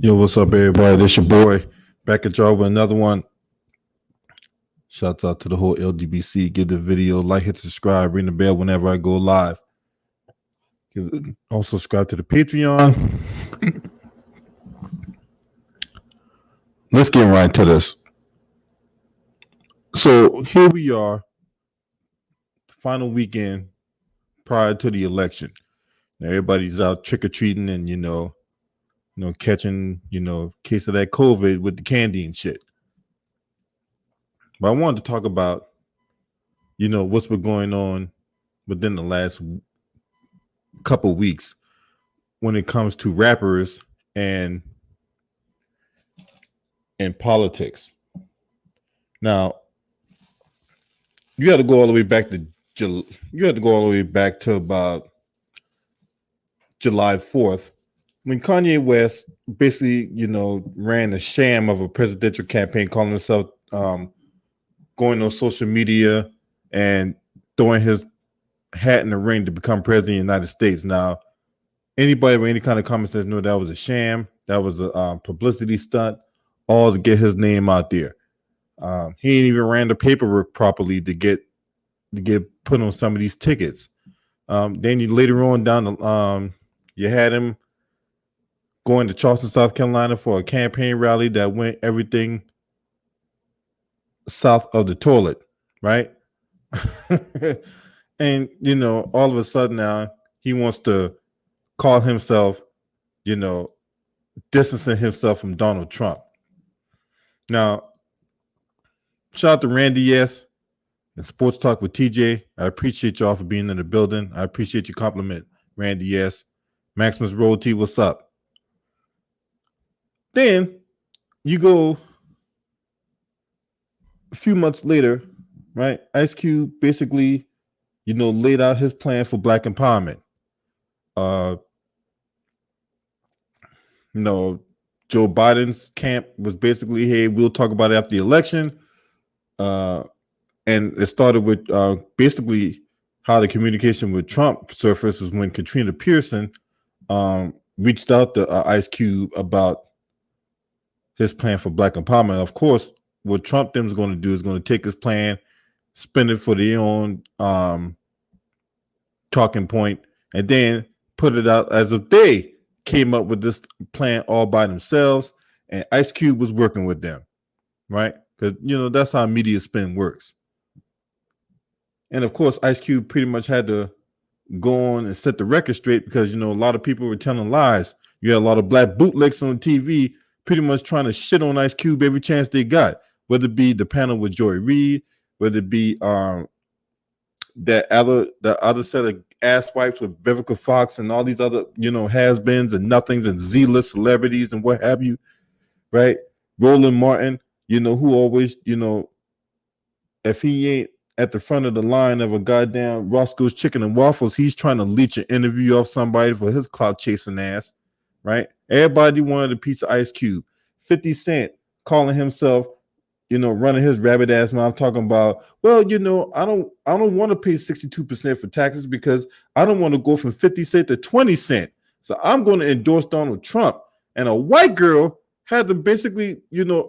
Yo, what's up, everybody? This your boy back at y'all with another one. Shouts out to the whole LGBC. Give the video a like, hit subscribe, ring the bell whenever I go live. Also subscribe to the Patreon. Let's get right to this. So here we are, final weekend prior to the election. Now everybody's out trick or treating and catching case of that COVID with the candy and shit. But I wanted to talk about what's been going on within the last couple weeks when it comes to rappers and politics. Now, you had to go all the way back to about July 4th when Kanye West basically, ran a sham of a presidential campaign, calling himself going on social media and throwing his hat in the ring to become president of the United States. Now, anybody with any kind of common sense knew that was a sham. That was a publicity stunt, all to get his name out there. He ain't even ran the paperwork properly to get put on some of these tickets. Then you later on down the you had him going to Charleston, South Carolina for a campaign rally that went everything south of the toilet, right? And all of a sudden now he wants to call himself, distancing himself from Donald Trump. Now, shout out to Randy S. and Sports Talk with TJ. I appreciate y'all for being in the building. I appreciate your compliment, Randy S. Maximus Royalty, what's up? Then you go a few months later, right? Ice Cube basically, laid out his plan for Black empowerment. Joe Biden's camp was basically, hey, we'll talk about it after the election. And it started with basically how the communication with Trump surfaced was when Katrina Pearson reached out to Ice Cube about his plan for Black empowerment. Of course, what Trump them is going to do is going to take his plan, spin it for their own talking point, and then put it out as if they came up with this plan all by themselves, and Ice Cube was working with them, right? Because that's how media spin works. And of course, Ice Cube pretty much had to go on and set the record straight because a lot of people were telling lies. You had a lot of black bootlicks on TV pretty much trying to shit on Ice Cube every chance they got, whether it be the panel with Joy Reid, whether it be the other set of ass wipes with Vivica Fox and all these other has-beens and nothings and Z-list celebrities and what have you, right? Roland Martin, who always, if he ain't at the front of the line of a goddamn Roscoe's Chicken and Waffles, he's trying to leech an interview off somebody for his clout chasing ass, right? Everybody wanted a piece of Ice Cube. 50 Cent calling himself, running his rabbit ass mouth, talking about, well, I don't want to pay 62% for taxes because I don't want to go from 50 cent to 20 cent. So I'm going to endorse Donald Trump. And a white girl had to basically,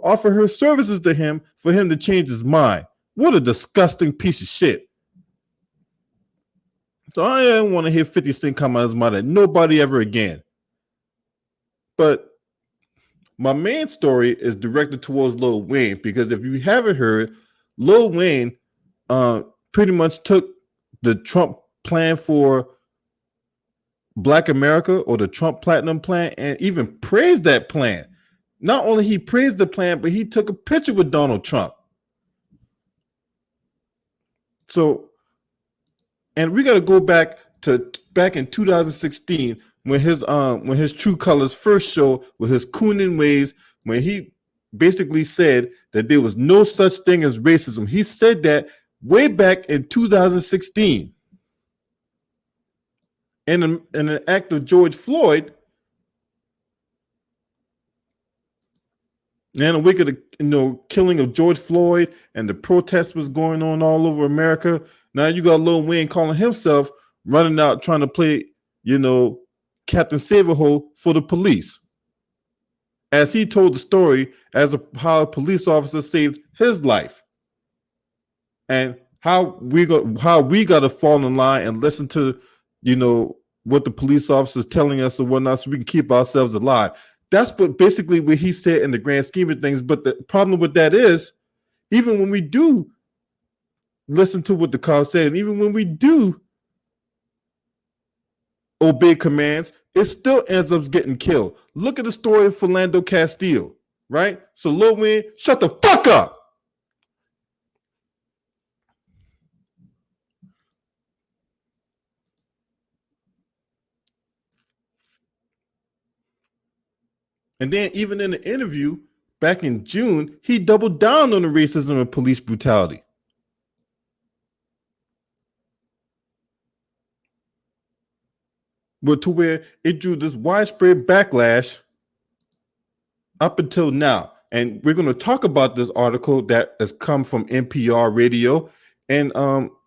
offer her services to him for him to change his mind. What a disgusting piece of shit. So I didn't want to hear 50 Cent come out of his mouth. Nobody ever again. But my main story is directed towards Lil Wayne because if you haven't heard, Lil Wayne pretty much took the Trump plan for Black America or the Trump Platinum plan and even praised that plan. Not only he praised the plan, but he took a picture with Donald Trump. So, and we got to go back in 2016 when his True Colors first show with his cooning ways, when he basically said that there was no such thing as racism. He said that way back in 2016. In an act of George Floyd, and a week of the killing of George Floyd and the protests was going on all over America. Now you got Lil Wayne calling himself running out trying to play, Captain Saverhole for the police, as he told the story as how a police officer saved his life, and how we got to fall in line and listen to, what the police officers telling us and whatnot, so we can keep ourselves alive. That's basically what he said in the grand scheme of things. But the problem with that is, even when we do listen to what the cops say, and even when we do obey commands, it still ends up getting killed. Look at the story of Philando Castile, right? So Lil Wayne, shut the fuck up. And then even in the interview back in June, he doubled down on the racism and police brutality. But to where it drew this widespread backlash up until now. And we're going to talk about this article that has come from NPR radio and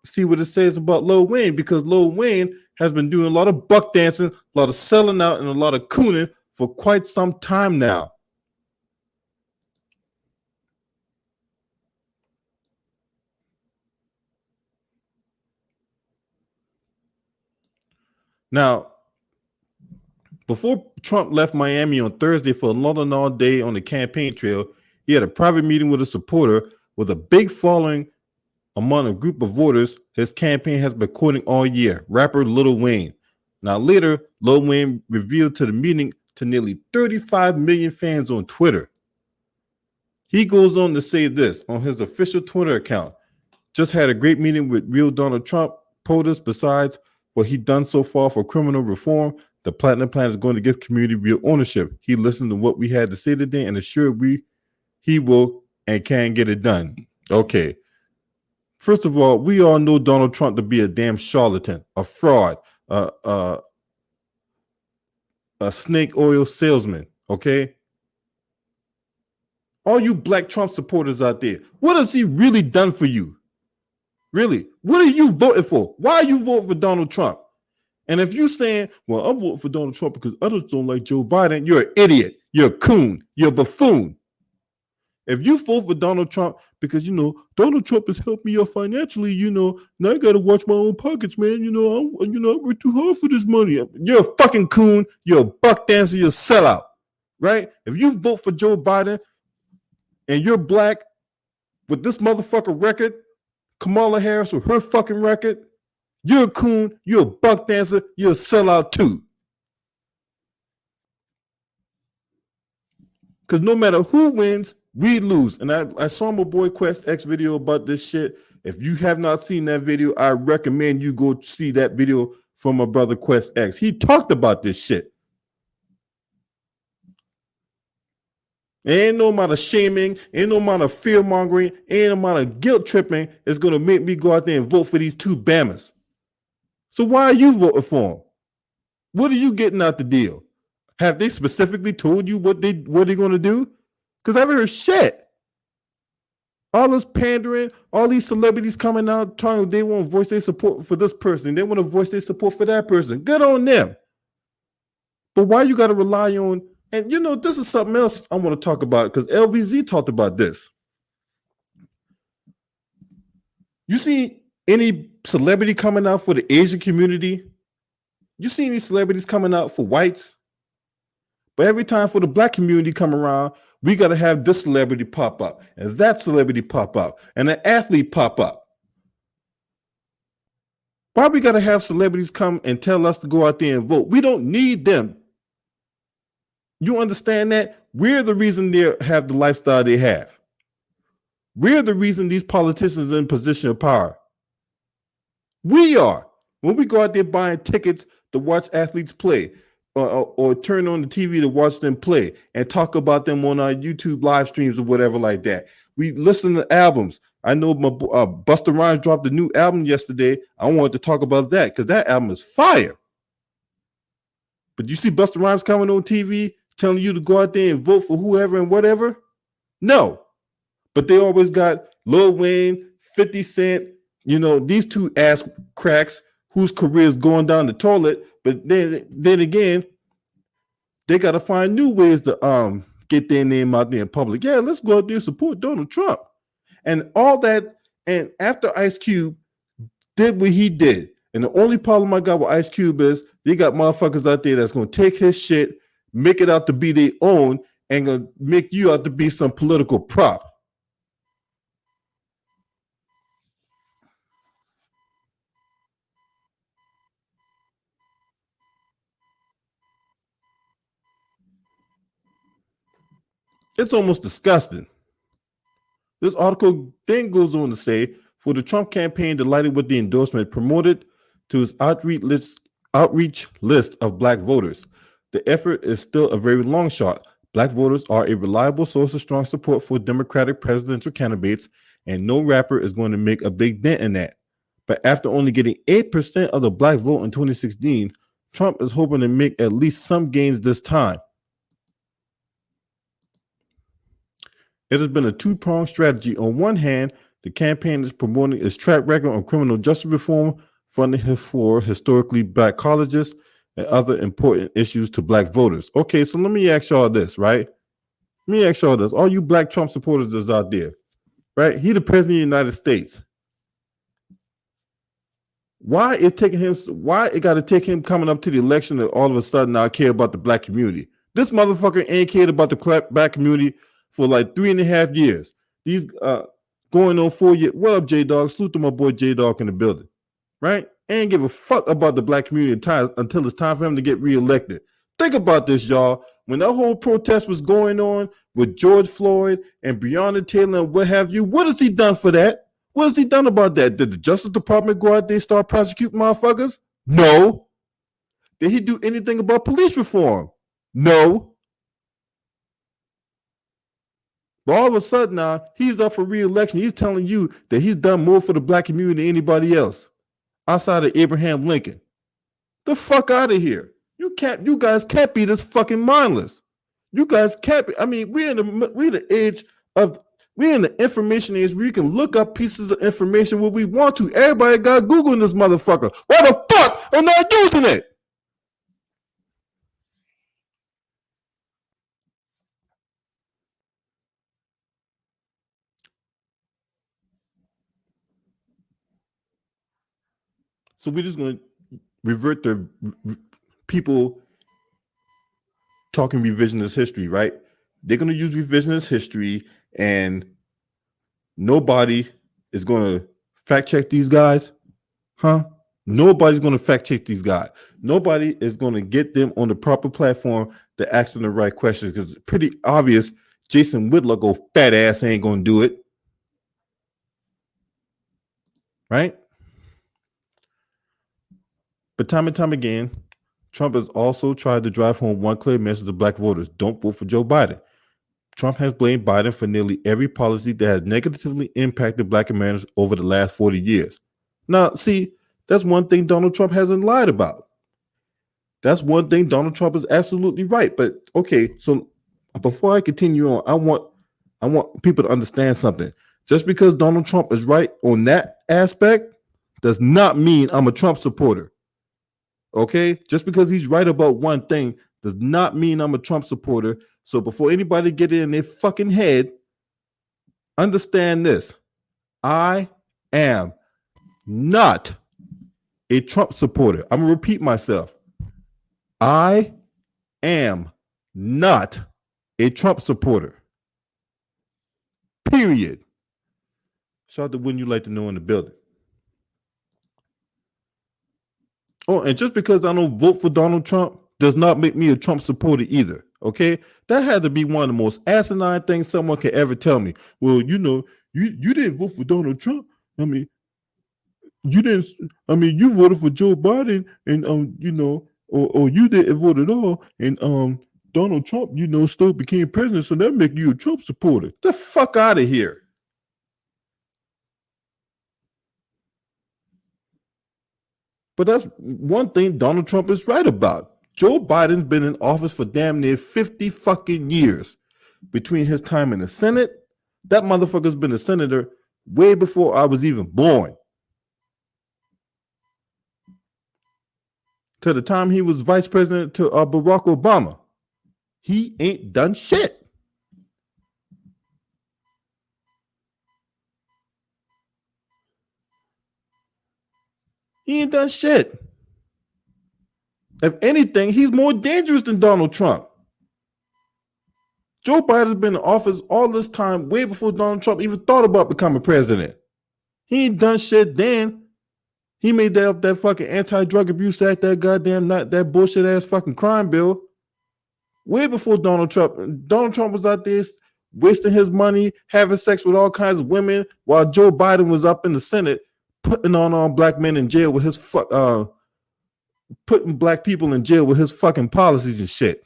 see what it says about Lil Wayne, because Lil Wayne has been doing a lot of buck dancing, a lot of selling out, and a lot of cooning for quite some time now. Now, before Trump left Miami on Thursday for a London all day on the campaign trail, he had a private meeting with a supporter with a big following among a group of voters his campaign has been courting all year, rapper Lil Wayne. Now, later, Lil Wayne revealed to the meeting to nearly 35 million fans on Twitter. He goes on to say this on his official Twitter account: just had a great meeting with real Donald Trump. POTUS, besides what he's done so far for criminal reform, the Platinum Plan is going to give community real ownership. He listened to what we had to say today and assured he will and can get it done. Okay. First of all, we all know Donald Trump to be a damn charlatan, a fraud, a snake oil salesman, okay? All you black Trump supporters out there, what has he really done for you? Really? What are you voting for? Why are you voting for Donald Trump? And if you're saying, well, I'm voting for Donald Trump because others don't like Joe Biden, you're an idiot. You're a coon. You're a buffoon. If you vote for Donald Trump because, Donald Trump has helped me out financially, now I got to watch my own pockets, man. I work too hard for this money. You're a fucking coon. You're a buck dancer. You're a sellout, right? If you vote for Joe Biden and you're black with this motherfucker record, Kamala Harris with her fucking record, you're a coon. You're a buck dancer. You're a sellout too. Because no matter who wins, we lose. And I saw my boy Quest X video about this shit. If you have not seen that video, I recommend you go see that video from my brother Quest X. He talked about this shit. Ain't no amount of shaming, ain't no amount of fear mongering, ain't no amount of guilt tripping is going to make me go out there and vote for these two bammers. So why are you voting for them? What are you getting out the deal? Have they specifically told you what they're going to do? Because I haven't heard shit. All this pandering, all these celebrities coming out talking they want to voice their support for this person. They want to voice their support for that person. Good on them. But why you got to rely on, and this is something else I want to talk about because LVZ talked about this. You see any celebrity coming out for the Asian community? You see any celebrities coming out for whites? But every time for the black community come around, we got to have this celebrity pop up and that celebrity pop up and an athlete pop up. Why we got to have celebrities come and tell us to go out there and vote? We don't need them. You understand that? We're the reason they have the lifestyle they have. We're the reason these politicians are in position of power. We are. When we go out there buying tickets to watch athletes play, or turn on the TV to watch them play and talk about them on our YouTube live streams or whatever like that. We listen to albums. I know my Busta Rhymes dropped a new album yesterday. I wanted to talk about that because that album is fire. But you see Busta Rhymes coming on TV telling you to go out there and vote for whoever and whatever? No. But they always got Lil Wayne, 50 Cent, these two ass cracks whose career is going down the toilet. But then again, they got to find new ways to get their name out there in public. Yeah, let's go out there and support Donald Trump and all that. And after Ice Cube did what he did, and the only problem I got with Ice Cube is they got motherfuckers out there that's gonna take his shit, make it out to be their own, and gonna make you out to be some political prop. It's almost disgusting. This article then goes on to say, for the Trump campaign delighted with the endorsement promoted to its outreach list of black voters. The effort is still a very long shot. Black voters are a reliable source of strong support for Democratic presidential candidates, and no rapper is going to make a big dent in that. But after only getting 8% of the black vote in 2016, Trump is hoping to make at least some gains this time. It has been a two-pronged strategy. On one hand, the campaign is promoting its track record on criminal justice reform, funding for historically black colleges, and other important issues to black voters. Okay, so let me ask y'all this, right? Let me ask y'all this. All you black Trump supporters that's out there, right? He the president of the United States. Why it got to take him coming up to the election that all of a sudden I care about the black community? This motherfucker ain't cared about the black community for like 3.5 years. These going on 4 years. What up, J Dog? Salute to my boy J Dog in the building, right? Ain't give a fuck about the black community until it's time for him to get reelected. Think about this, y'all. When that whole protest was going on with George Floyd and Breonna Taylor and what have you, what has he done for that? What has he done about that? Did the Justice Department go out there and start prosecuting motherfuckers? No. Did he do anything about police reform? No. But all of a sudden now, he's up for re-election. He's telling you that he's done more for the black community than anybody else outside of Abraham Lincoln. The fuck out of here. You guys can't be this fucking mindless. You guys can't be. I mean, we're in the information age where you can look up pieces of information where we want to. Everybody got Google in this motherfucker. Why the fuck am I not using it? So we're just going to revert to people talking revisionist history, right? They're going to use revisionist history, and nobody is going to fact check these guys, huh? Nobody's going to fact check these guys. Nobody is going to get them on the proper platform to ask them the right questions, because it's pretty obvious Jason Whitlock, old fat ass, ain't going to do it, right? But time and time again, Trump has also tried to drive home one clear message to black voters: don't vote for Joe Biden. Trump has blamed Biden for nearly every policy that has negatively impacted black Americans over the last 40 years. Now, see, that's one thing Donald Trump hasn't lied about. That's one thing Donald Trump is absolutely right. But okay, so before I continue on, I want people to understand something. Just because Donald Trump is right on that aspect does not mean I'm a Trump supporter. Okay, just because he's right about one thing does not mean I'm a Trump supporter. So before anybody get it in their fucking head, understand this: I am not a Trump supporter. I'm gonna repeat myself. I am not a Trump supporter. Period. Shout out to Wouldn't You Like to Know in the building. Oh, and just because I don't vote for Donald Trump does not make me a Trump supporter either. Okay, that had to be one of the most asinine things someone could ever tell me. Well, you didn't vote for Donald Trump. I mean, you didn't. I mean, you voted for Joe Biden, and or you didn't vote at all, and Donald Trump, still became president, so that make you a Trump supporter. The fuck out of here. But that's one thing Donald Trump is right about. Joe Biden's been in office for damn near 50 fucking years. Between his time in the Senate, that motherfucker's been a senator way before I was even born. To the time he was vice president to Barack Obama. He ain't done shit. He ain't done shit. If anything, he's more dangerous than Donald Trump. Joe Biden's been in office all this time, way before Donald Trump even thought about becoming president. He ain't done shit then. He made that fucking Anti-Drug Abuse Act, that goddamn not that bullshit ass fucking crime bill, way before Donald Trump. Donald Trump was out there wasting his money, having sex with all kinds of women, while Joe Biden was up in the Senate putting on black men in jail with his putting black people in jail with his fucking policies and shit.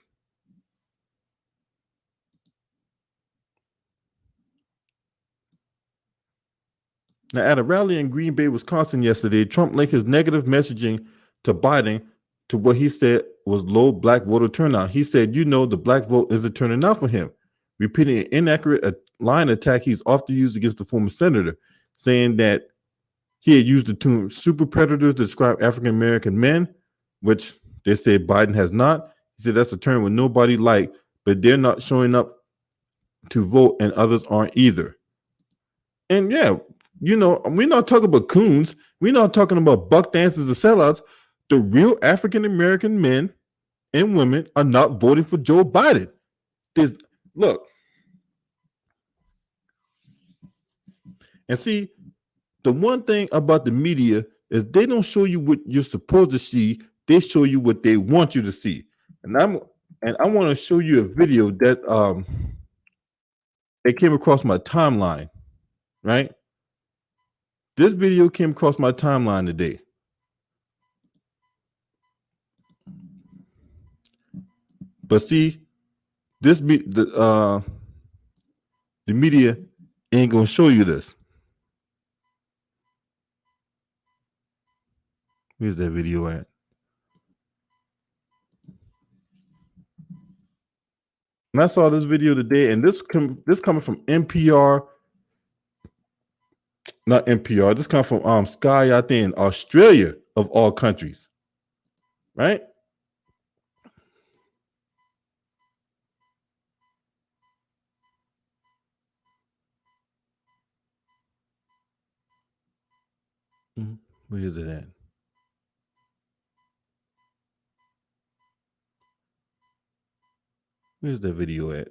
Now, at a rally in Green Bay, Wisconsin yesterday, Trump linked his negative messaging to Biden to what he said was low black voter turnout. He said, the black vote isn't turning out for him, repeating an inaccurate line attack he's often used against the former senator, saying that he had used the term super predators to describe African American men, which they say Biden has not. He said that's a term with nobody like, but they're not showing up to vote and others aren't either. And yeah, we're not talking about coons. We're not talking about buck dancers or sellouts. The real African American men and women are not voting for Joe Biden. Look. And see, the one thing about the media is they don't show you what you're supposed to see. They show you what they want you to see. And I want to show you a video that it came across my timeline, right? This video came across my timeline today. But see, the media ain't gonna show you this. Where's that video at? And I saw this video today, and this coming from NPR. Not NPR. This comes from Sky out there in Australia, of all countries. Right? Where is it at? Where's that video at?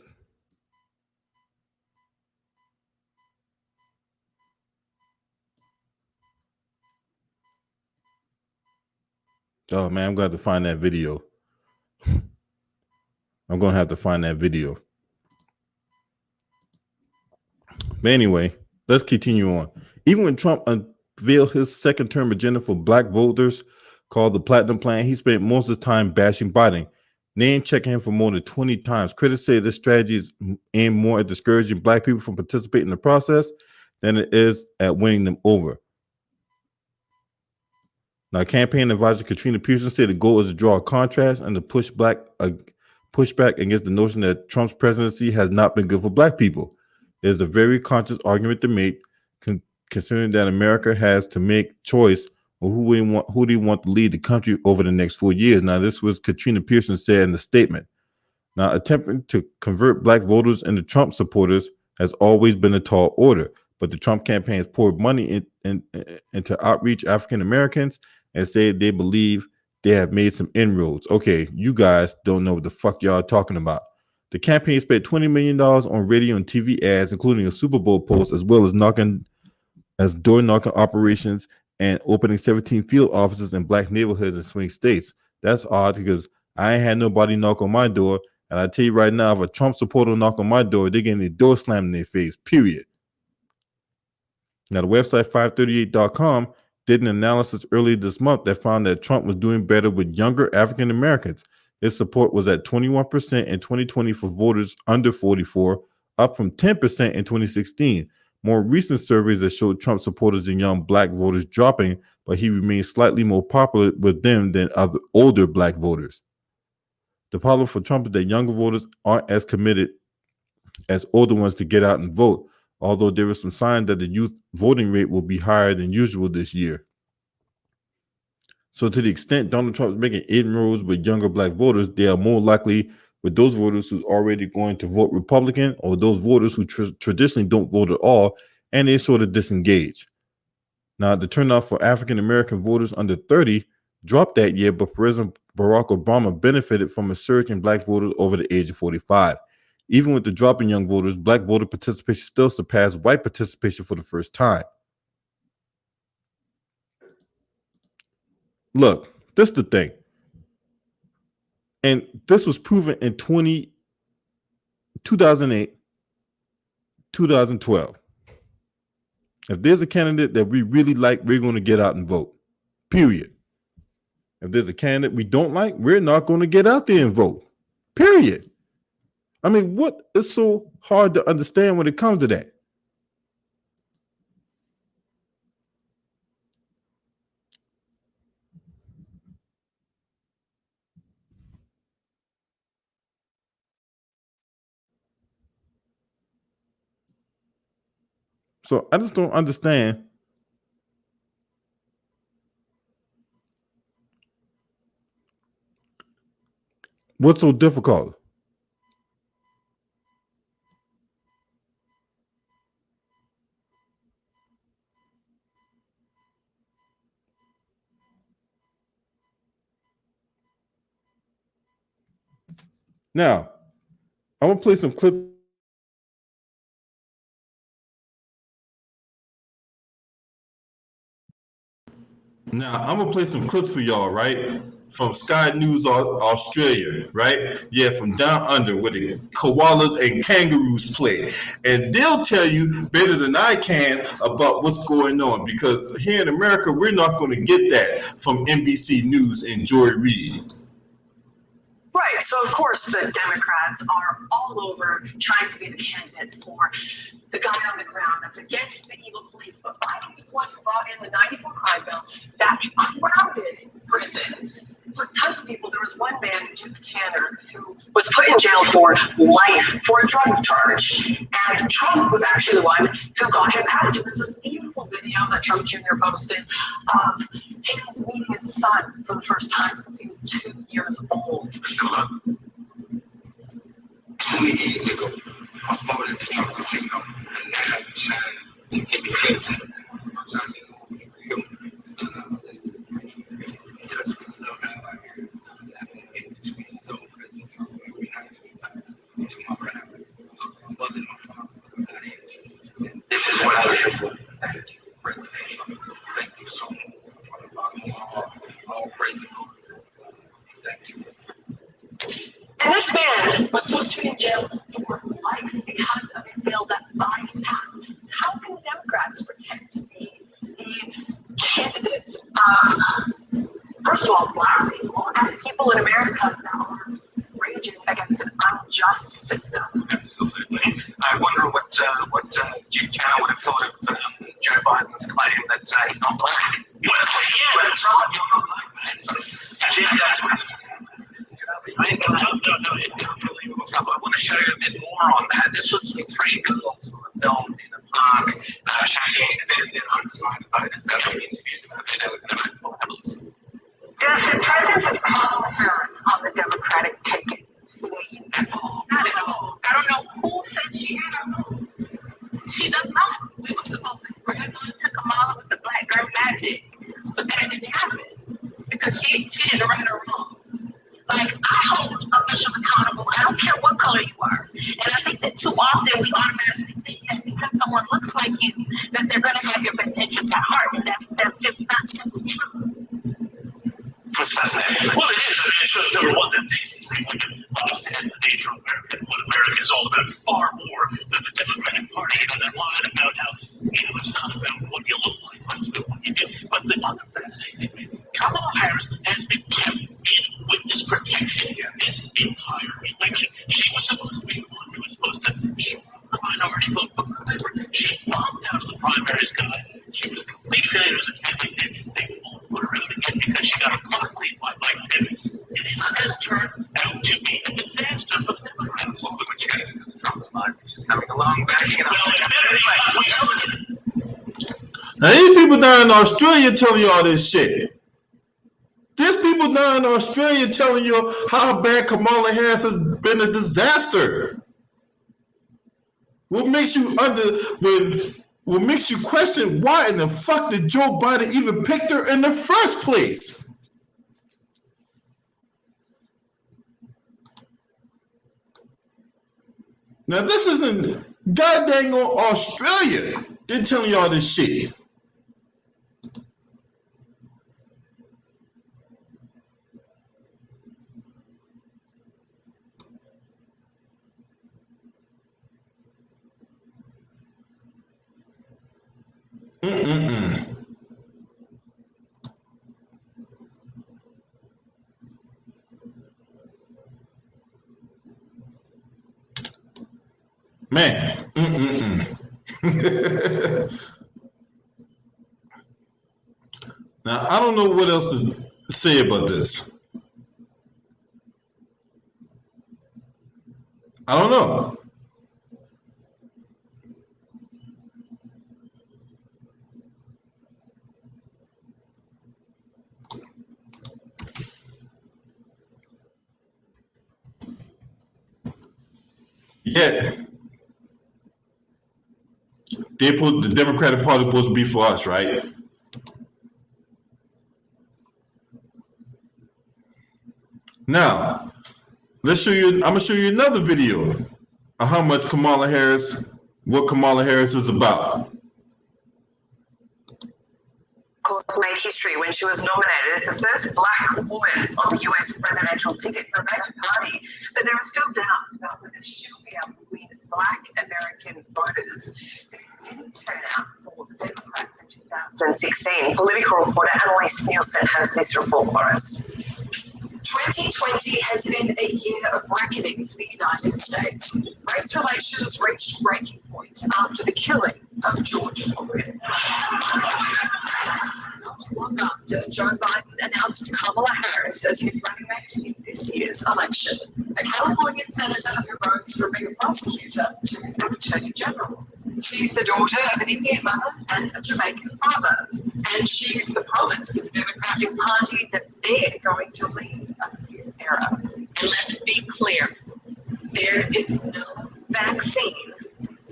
Oh man, I'm going to have to find that video. I'm going to have to find that video. But anyway, let's continue on. Even when Trump unveiled his second term agenda for black voters called the Platinum Plan, he spent most of his time bashing Biden, name checking him for more than 20 times. Critics say this strategy is aimed more at discouraging black people from participating in the process than it is at winning them over. Now, campaign advisor Katrina Pearson said the goal is to draw a contrast and to push back against the notion that Trump's presidency has not been good for black people. There's a very conscious argument to make, considering that America has to make choice on who they want to lead the country over the next 4 years. Now, this was Katrina Pearson said in the statement. Now, attempting to convert black voters into Trump supporters has always been a tall order, but the Trump campaign has poured money into outreach African Americans and said they believe they have made some inroads. Okay, you guys don't know what the fuck y'all are talking about. The campaign spent $20 million on radio and TV ads, including a Super Bowl post, as well as door knocking operations and opening 17 field offices in black neighborhoods in swing states. That's odd because I ain't had nobody knock on my door. And I tell you right now, if a Trump supporter knock on my door, they're getting the door slammed in their face, period. Now, the website 538.com did an analysis earlier this month that found that Trump was doing better with younger African Americans. His support was at 21% in 2020 for voters under 44, up from 10% in 2016. More recent surveys that showed Trump supporters and young black voters dropping, but he remains slightly more popular with them than other older black voters. The problem for Trump is that younger voters aren't as committed as older ones to get out and vote, although there is some sign that the youth voting rate will be higher than usual this year. So to the extent Donald Trump is making inroads with younger black voters, they are more likely with those voters who's already going to vote Republican, or those voters who traditionally don't vote at all, and they sort of disengage. Now, the turnout for African American voters under 30 dropped that year, but President Barack Obama benefited from a surge in black voters over the age of 45. Even with the drop in young voters, black voter participation still surpassed white participation for the first time. Look, this is the thing. And this was proven in 2008, 2012. If there's a candidate that we really like, we're going to get out and vote. Period. If there's a candidate we don't like, we're not going to get out there and vote. Period. I mean, what is so hard to understand when it comes to that? So I just don't understand what's so difficult. Now, I'm going to play some clips. Now, I'm going to play some clips for y'all, right? From Sky News Australia, right? Yeah, from down under where the koalas and kangaroos play. And they'll tell you better than I can about what's going on, because here in America, we're not going to get that from NBC News and Joy Reid. Right. So, of course, the Democrats are all over trying to be the candidates for the guy on the ground that's against the evil police. But Biden was the one who brought in the 94 crime bill that crowded prisons. For tons of people, there was one man, Duke Cantor, who was put in jail for life for a drug charge. And Trump was actually the one who got him out. There's this beautiful video that Trump Jr. posted of him meeting his son for the first time since he was 2 years old. 20 years ago, I fought at the truck casino, and now you're trying to get me close. I'm trying to get more with real. Until I was able to touch this little guy out here. I'm laughing at his 2 years old, because I'm talking every night to my family. My mother and my father. And this is what I live for. Thank you, President Trump. Thank you so much. From the bottom of my heart, all praise the Lord. Thank you. And this man was supposed to be in jail for life because of a bill that Biden passed. How can Democrats pretend to be the candidates of, first of all, black people and people in America that are raging against an unjust system? Absolutely. I wonder what Jim Channel would have thought of Joe Biden's claim that he's not black. You want to say, yeah, that's right, you're not black, man. So, that's what I want to show you a bit more on that. This was some pretty good filmed in the park, chatting about their undecided voters that we interviewed about it. Does the presence of Kamala Harris on the Democratic ticket sway you at all? Not at all. I don't know who said she had her own. She does not. We were supposed to grab her to Kamala with the black girl magic, but that didn't happen because she didn't right her wrongs. Like, I hold officials accountable. I don't care what color you are. And I think that too often we automatically think that because someone looks like you, that they're going to have your best interest at heart. And that's just not simply true. It's fascinating. Well, it is. I mean, it shows, number one, that these people can understand the nature of America and what America is all about far more than the Democratic Party. And then line about how, it's not about what you look like, but it's about what you do. But the other fascinating thing is Kamala Harris has been kept in witness protection this entire election. She was supposed to be the one who was supposed to show the minority vote, but remember, she bombed out of the primaries, guys. She was a complete failure as a candidate. They won't put her out again because she got a clock lead by Mike Pence. It has turned out to be a disaster for the Democrats. Well, we changed the Trump slide, which is coming along, backing it up. Now, these people down in Australia telling you all this shit. There's people down in in Australia telling you how bad Kamala Harris has been a disaster. What makes you question why in the fuck did Joe Biden even pick her in the first place? Now this isn't goddamn Australia. They're telling y'all this shit. Man. Now, I don't know what else to say about this. I don't know. Yet, the Democratic Party supposed to be for us, right? Now, let's show you. I'm gonna show you another video of how much what Kamala Harris is about. Made history when she was nominated as the first black woman on the US presidential ticket for a major party. But there are still doubts about whether she'll be able to win black American voters who didn't turn out for the Democrats in 2016. Political reporter Annalise Nielsen has this report for us. 2020 has been a year of reckoning for the United States. Race relations reached breaking point after the killing of George Floyd. Not long after, Joe Biden announced Kamala Harris as his running mate in this year's election, a Californian senator who rose from being a prosecutor to an attorney general. She's the daughter of an Indian mother and a Jamaican father, and she's the promise of the Democratic Party that they're going to lead a new era. And let's be clear, there is no vaccine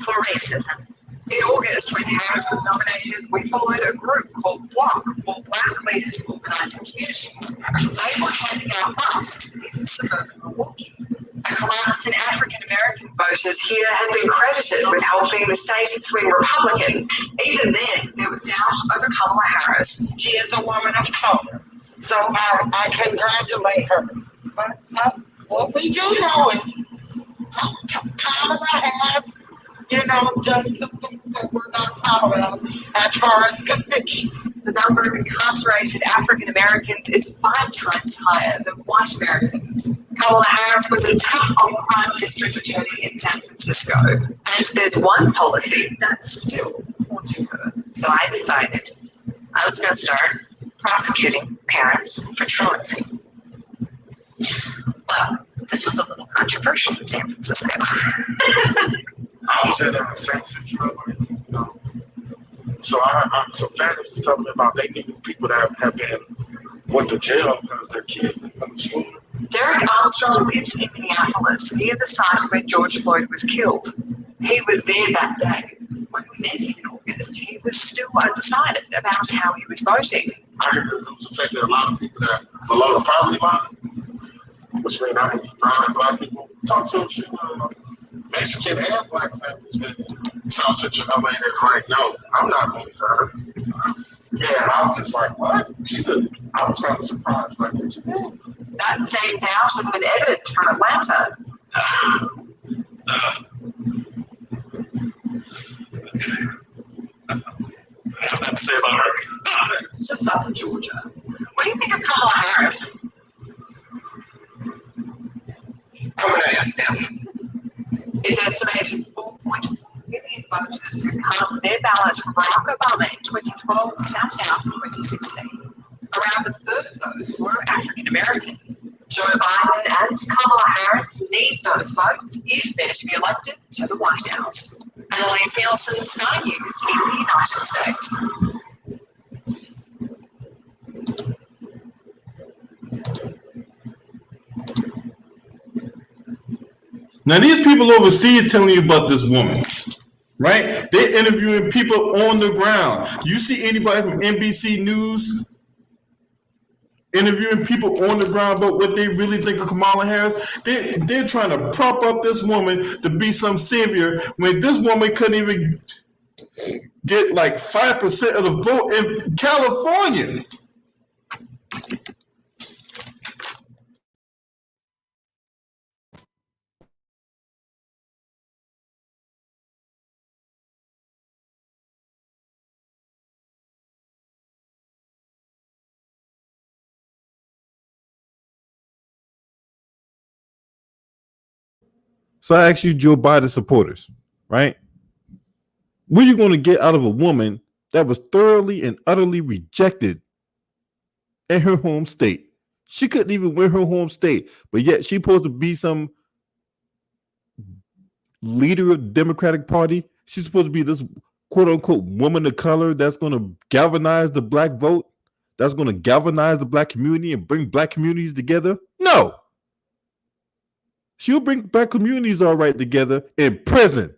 for racism. In August, when Harris was nominated, we followed a group called BLOC, or Black Leaders Organising Communities. They were handing out masks in suburban Milwaukee. A collapse in African American voters here has been credited with helping the state swing Republican. Even then, there was doubt over Kamala Harris. She is a woman of color, so I congratulate her. But what we do know is Kamala has, done some things that we're not proud of as far as conviction. The number of incarcerated African Americans is 5 times higher than white Americans. Kamala Harris was a tough on crime district attorney in San Francisco, and there's one policy that's still haunting her. So I decided I was going to start prosecuting parents for truancy. Well, this was a little controversial in San Francisco. I was in San Francisco, so families was telling me about they knew people that have been went to jail because their kids didn't go to school. Derek Armstrong lives in Minneapolis, near the site where George Floyd was killed. He was there that day. When we met him in August, he was still undecided about how he was voting. I heard it was affecting a lot of people that below the poverty line, which means I'm around black people. Talk to Mexican and black families that saw such a lady that's like, no, I'm not voting for her. Yeah, and I was just like, what? I was kind of surprised, like, what you mean? That same doubt has been evident from Atlanta. I have that to say about her. To southern Georgia. What do you think of Kamala Harris? I'm going to ask them. It's estimated 4.4 million voters who cast their ballots for Barack Obama in 2012 sat out in 2016. Around a third of those were African American. Joe Biden and Kamala Harris need those votes if they're to be elected to the White House. Annalise Nielsen, Sky News in the United States. Now, these people overseas telling you about this woman, right? They're interviewing people on the ground. You see anybody from NBC News interviewing people on the ground about what they really think of Kamala Harris? They're trying to prop up this woman to be some savior when this woman couldn't even get like 5% of the vote in California. So I ask you, Joe Biden supporters, right? What are you going to get out of a woman that was thoroughly and utterly rejected in her home state? She couldn't even win her home state, but yet she's supposed to be some leader of the Democratic Party. She's supposed to be this quote unquote woman of color that's going to galvanize the black vote, that's going to galvanize the black community and bring black communities together. No. She'll bring black communities all right together in prison.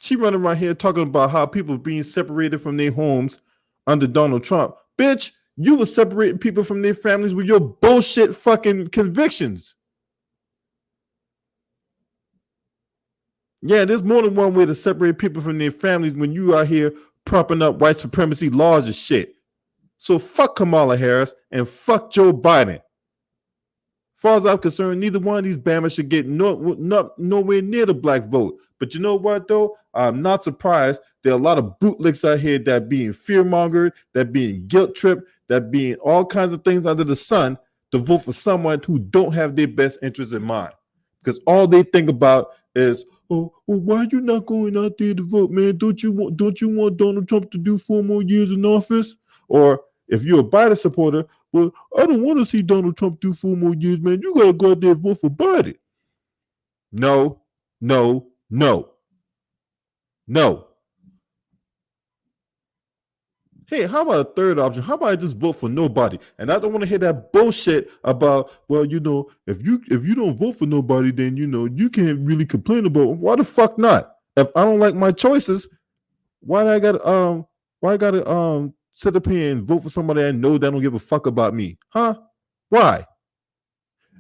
She running around here talking about how people being separated from their homes under Donald Trump. Bitch, you were separating people from their families with your bullshit fucking convictions. Yeah, there's more than one way to separate people from their families when you are here propping up white supremacy laws and shit. So fuck Kamala Harris and fuck Joe Biden. As far as I'm concerned, neither one of these Bammers should get nowhere near the black vote. But you know what, though? I'm not surprised. There are a lot of bootlicks out here that being fear-mongered, that being guilt-tripped, that being all kinds of things under the sun to vote for someone who don't have their best interests in mind. Because all they think about is, oh, well, why are you not going out there to vote, man? Don't you want Donald Trump to do 4 more years in office? Or if you're a Biden supporter, well, I don't want to see Donald Trump do 4 more years, man. You got to go out there and vote for Biden. No. Hey, how about a third option? How about I just vote for nobody? And I don't want to hear that bullshit about, well, if you don't vote for nobody, then you can't really complain about why the fuck not? If I don't like my choices, why I gotta sit up here and vote for somebody I know that don't give a fuck about me? Huh? Why?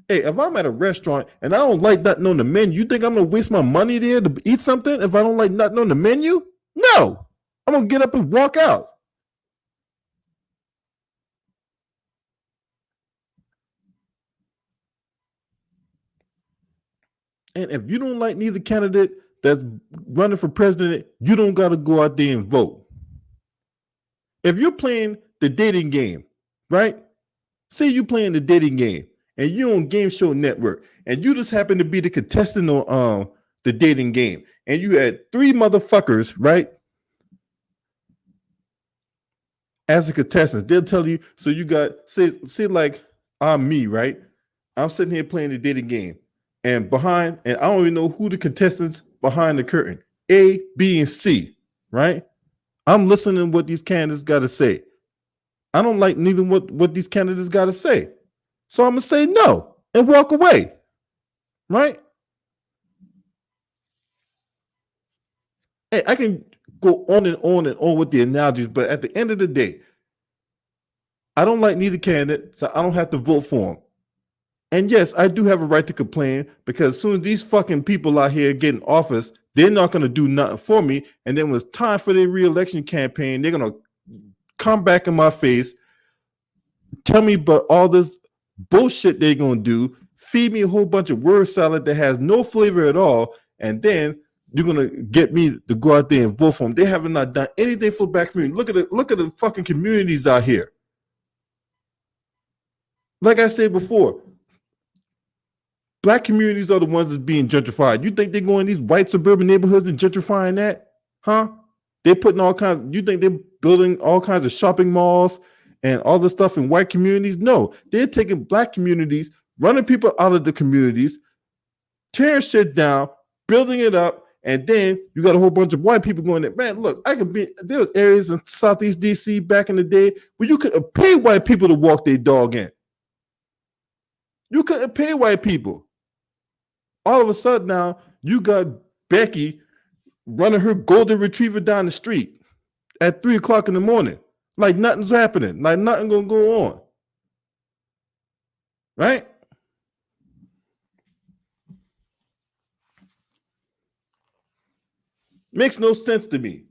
Hey, if I'm at a restaurant and I don't like nothing on the menu, you think I'm gonna waste my money there to eat something if I don't like nothing on the menu? No. I'm gonna get up and walk out. And if you don't like neither candidate that's running for president, you don't got to go out there and vote. If you're playing the dating game, right? Say you're playing the dating game and you're on Game Show Network and you just happen to be the contestant on the dating game and you had 3 motherfuckers, right? As a contestant, they'll tell you, so you got, say like I'm me, right? I'm sitting here playing the dating game. And I don't even know who the contestants behind the curtain, A, B, and C, right? I'm listening to what these candidates got to say. I don't like neither what these candidates got to say. So I'm going to say no and walk away, right? Hey, I can go on and on with the analogies, but at the end of the day, I don't like neither candidate, so I don't have to vote for them. And yes, I do have a right to complain because as soon as these fucking people out here get in office, they're not going to do nothing for me. And then when it's time for their re-election campaign, they're going to come back in my face, tell me about all this bullshit they're going to do, feed me a whole bunch of word salad that has no flavor at all, and then you're going to get me to go out there and vote for them. They haven't not done anything for the black community. Look at the fucking communities out here. Like I said before, black communities are the ones that's being gentrified. You think they're going to these white suburban neighborhoods and gentrifying that? Huh? They're putting you think they're building all kinds of shopping malls and all this stuff in white communities? No, they're taking black communities, running people out of the communities, tearing shit down, building it up, and then you got a whole bunch of white people going there. Man, look, there was areas in Southeast DC back in the day where you could pay white people to walk their dog in. You couldn't pay white people. All of a sudden now, you got Becky running her golden retriever down the street at 3 o'clock in the morning. Like nothing's happening. Like nothing gonna go on. Right? Makes no sense to me.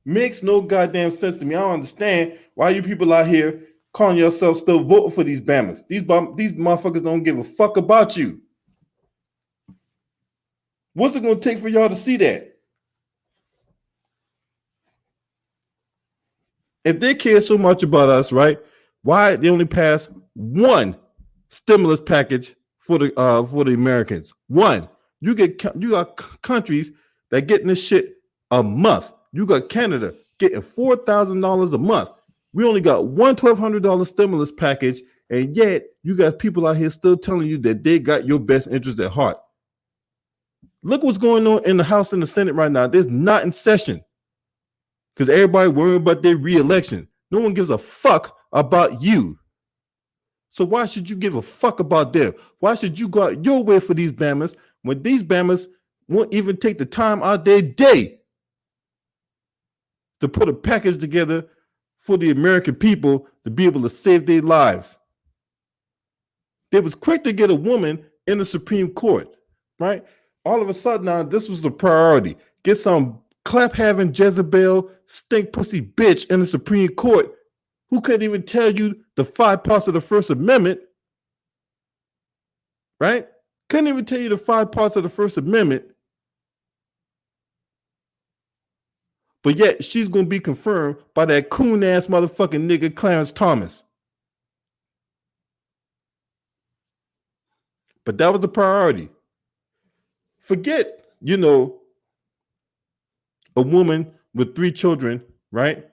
Makes no goddamn sense to me. I don't understand why you people out here calling yourselves still voting for these Bammers. These motherfuckers don't give a fuck about you. What's it gonna take for y'all to see that? If they care so much about us, right? Why they only pass one stimulus package for the Americans? One. You got countries that getting this shit a month. You got Canada getting $4,000 a month. We only got one $1,200 stimulus package, and yet you got people out here still telling you that they got your best interest at heart. Look what's going on in the House and the Senate right now. They're not in session because everybody worrying about their re-election. No one gives a fuck about you. So why should you give a fuck about them? Why should you go out your way for these Bammers when these Bammers won't even take the time out their day to put a package together for the American people to be able to save their lives? They was quick to get a woman in the Supreme Court, right? All of a sudden now, this was the priority. Get some clap-having Jezebel, stink pussy bitch in the Supreme Court who couldn't even tell you the 5 parts of the First Amendment, right? Couldn't even tell you the 5 parts of the First Amendment. But yet she's going to be confirmed by that coon-ass motherfucking nigga Clarence Thomas. But that was the priority. Forget, a woman with 3 children, right?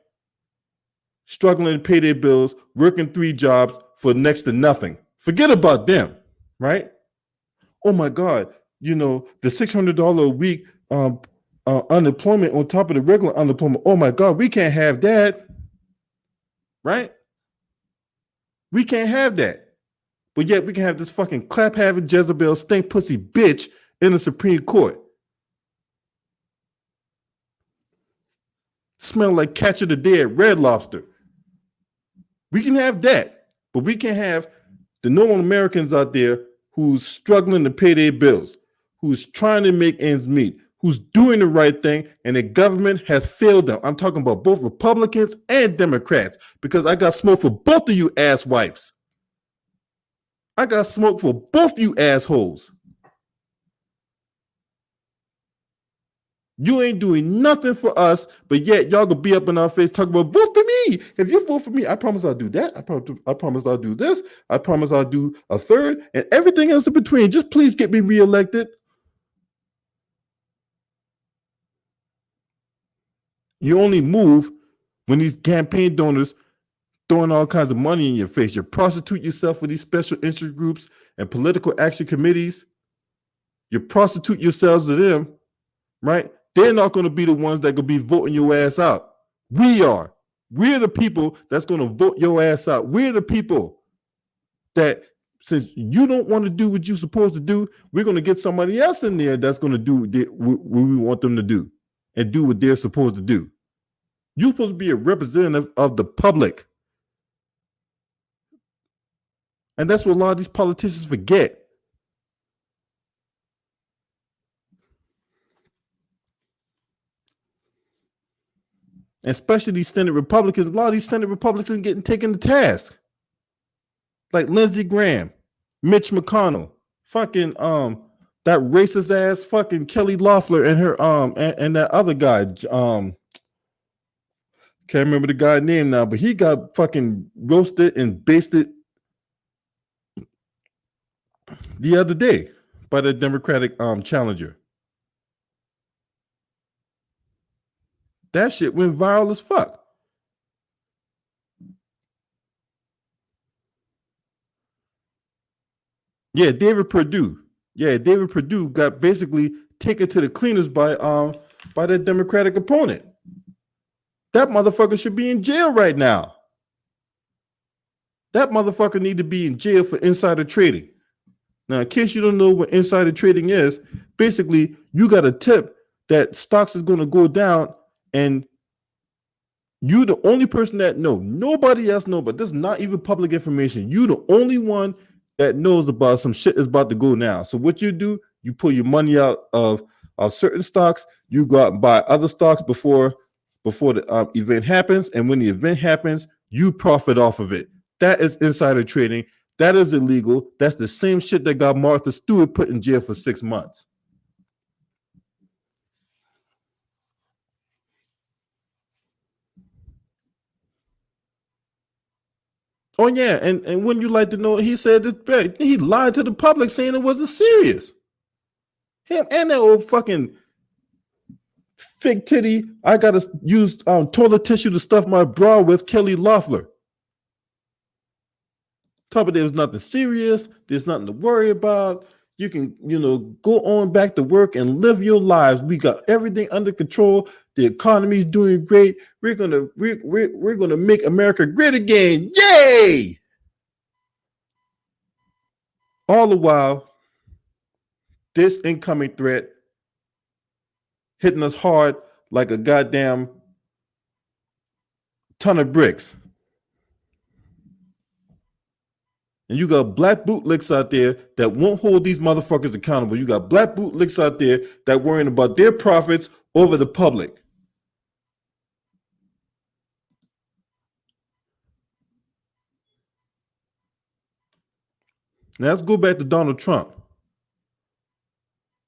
Struggling to pay their bills, working 3 jobs for next to nothing. Forget about them, right? Oh my God, the $600 a week unemployment on top of the regular unemployment. Oh my God, we can't have that, right? We can't have that. But yet we can have this fucking clap-having Jezebel stink pussy bitch in the Supreme Court. Smell like Catch of the Dead, Red Lobster. We can have that, but we can have the normal Americans out there who's struggling to pay their bills, who's trying to make ends meet, who's doing the right thing, and the government has failed them. I'm talking about both Republicans and Democrats, because I got smoke for both of you ass wipes. I got smoke for both you assholes. You ain't doing nothing for us, but yet y'all gonna be up in our face talking about vote for me. If you vote for me, I promise I'll do that. I promise I'll do this. I promise I'll do a third and everything else in between. Just please get me reelected. You only move when these campaign donors throwing all kinds of money in your face. You prostitute yourself with these special interest groups and political action committees. You prostitute yourselves to them, right? They're not going to be the ones that going to be voting your ass out. We are. We're the people that's going to vote your ass out. We're the people that, since you don't want to do what you're supposed to do, we're going to get somebody else in there that's going to do what we want them to do and do what they're supposed to do. You're supposed to be a representative of the public. And that's what a lot of these politicians forget. Especially these Senate Republicans. A lot of these Senate Republicans are getting taken to task. Like Lindsey Graham, Mitch McConnell, fucking that racist ass fucking Kelly Loeffler and her and that other guy, can't remember the guy's name now, but he got fucking roasted and basted the other day by the Democratic challenger. That shit went viral as fuck. Yeah, David Perdue. Yeah, David Perdue got basically taken to the cleaners by their Democratic opponent. That motherfucker should be in jail right now. That motherfucker need to be in jail for insider trading. Now, in case you don't know what insider trading is, basically you got a tip that stocks is going to go down, and you the only person that know. Nobody else know, but this is not even public information. You the only one that knows about some shit is about to go down. So what you do, you pull your money out of certain stocks, you go out and buy other stocks before the event happens, and when the event happens, you profit off of it. That is insider trading. That is illegal. That's the same shit that got Martha Stewart put in jail for 6 months. Oh yeah, and wouldn't you like to know? He said this. He lied to the public, saying it wasn't serious. Him and that old fucking fig titty. I gotta use toilet tissue to stuff my bra with. Kelly Loeffler. Top of there was nothing serious. There's nothing to worry about. You can, go on back to work and live your lives. We got everything under control. The economy's doing great. We're gonna make America great again. Yay! All the while, this incoming threat hitting us hard like a goddamn ton of bricks. And you got black bootlicks out there that won't hold these motherfuckers accountable. You got black bootlicks out there that worrying about their profits over the public. Now let's go back to Donald Trump.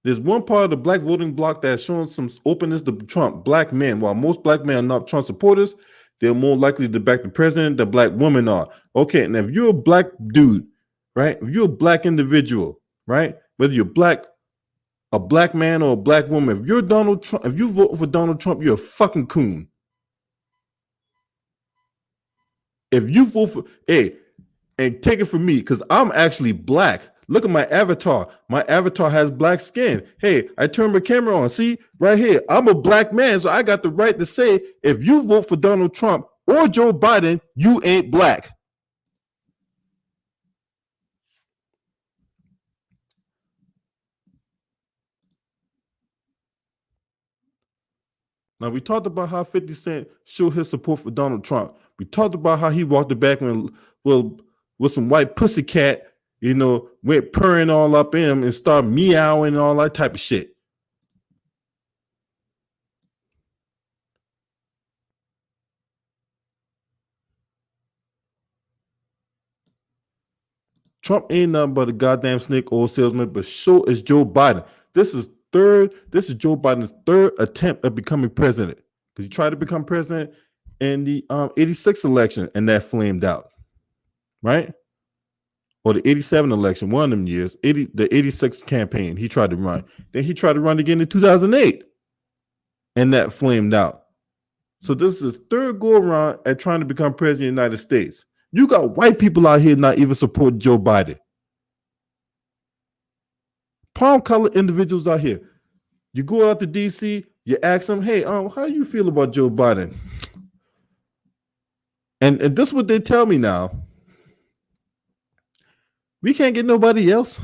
There's one part of the black voting bloc that's showing some openness to Trump, black men. While most black men are not Trump supporters, they're more likely to back the president than black women are. Okay, and if you're a black dude, right? If you're a black individual, right? Whether you're a black man or a black woman, if you're Donald Trump, if you vote for Donald Trump, you're a fucking coon. If you vote for, and take it from me, because I'm actually black. Look at my avatar. My avatar has black skin. Hey, I turned my camera on. See, right here. I'm a black man, so I got the right to say, if you vote for Donald Trump or Joe Biden, you ain't black. Now, we talked about how 50 Cent showed his support for Donald Trump. We talked about how he walked the back with some white pussycat, went purring all up in him and started meowing and all that type of shit. Trump ain't nothing but a goddamn snake oil salesman, but so is Joe Biden. This is Joe Biden's third attempt at becoming president, because he tried to become president in the 86 election, and that flamed out, right? Or the 87 election, one of them years, the 86 campaign, he tried to run. Then he tried to run again in 2008, and that flamed out. So this is his third go around at trying to become president of the United States. You got white people out here not even supporting Joe Biden. Palm-colored individuals out here. You go out to D.C., you ask them, hey, how do you feel about Joe Biden? And this is what they tell me now. We can't get nobody else.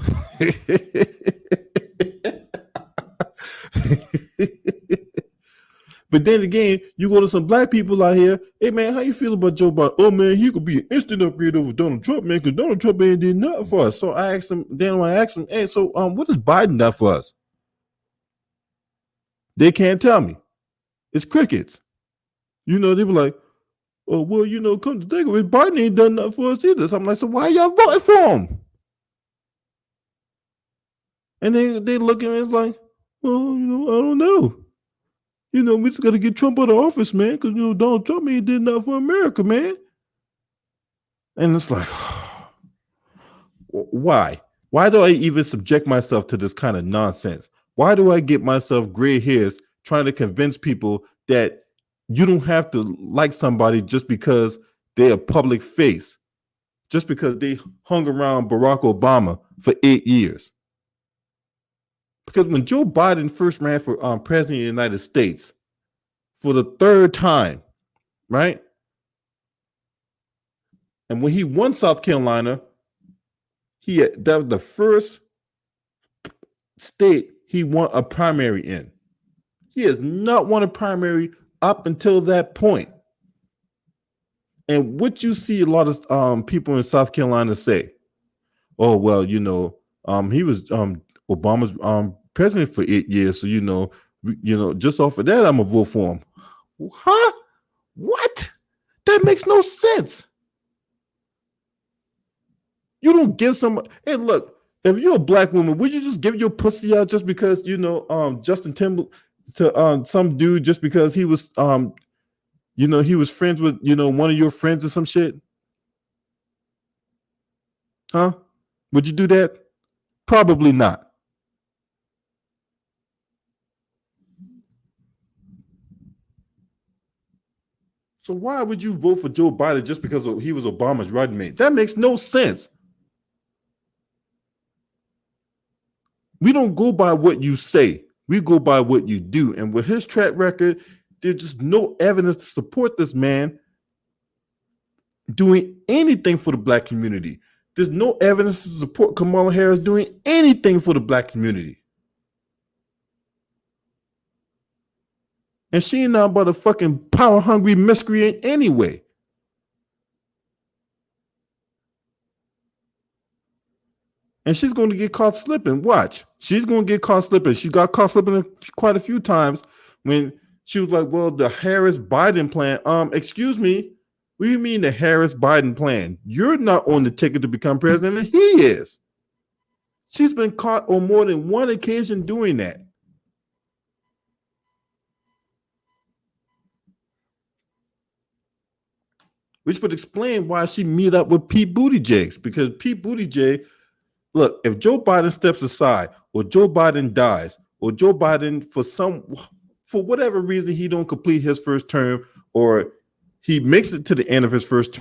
But then again, you go to some black people out here. Hey man, how you feel about Joe Biden? Oh man, he could be an instant upgrade over Donald Trump, man, because Donald Trump ain't did nothing for us. So I asked him. Then when I asked him, hey, so what has Biden done for us? They can't tell me. It's crickets. They were like, oh well, come to think of it, Biden ain't done nothing for us either. So I'm like, so why y'all voting for him? And they look at me, it's like, well, I don't know. We just got to get Trump out of office, man, because, Donald Trump ain't did nothing for America, man. And it's like, why? Why do I even subject myself to this kind of nonsense? Why do I get myself gray hairs trying to convince people that you don't have to like somebody just because they're a public face, just because they hung around Barack Obama for 8 years? Because when Joe Biden first ran for president of the United States for the third time, right? And when he won South Carolina, that was the first state he won a primary in. He has not won a primary up until that point. And what you see a lot of people in South Carolina say, oh, well, he was Obama's president for 8 years. So, just off of that, I'm going to vote for him. Huh? What? That makes no sense. You don't give somebody, hey, look, if you're a black woman, would you just give your pussy out just because, Justin Timberlake to some dude just because he was, he was friends with, one of your friends or some shit? Huh? Would you do that? Probably not. So why would you vote for Joe Biden just because he was Obama's running mate? That makes no sense. We don't go by what you say. We go by what you do. And with his track record, there's just no evidence to support this man doing anything for the black community. There's no evidence to support Kamala Harris doing anything for the black community. And she ain't not but a fucking power-hungry miscreant anyway. And she's going to get caught slipping. Watch. She's going to get caught slipping. She got caught slipping quite a few times when she was like, well, the Harris-Biden plan. Excuse me. What do you mean the Harris-Biden plan? You're not on the ticket to become president, and he is. She's been caught on more than one occasion doing that. Which would explain why she meet up with Pete Buttigieg, because Pete Buttigieg, look, if Joe Biden steps aside or Joe Biden dies or Joe Biden for whatever reason he don't complete his first term or he makes it to the end of his first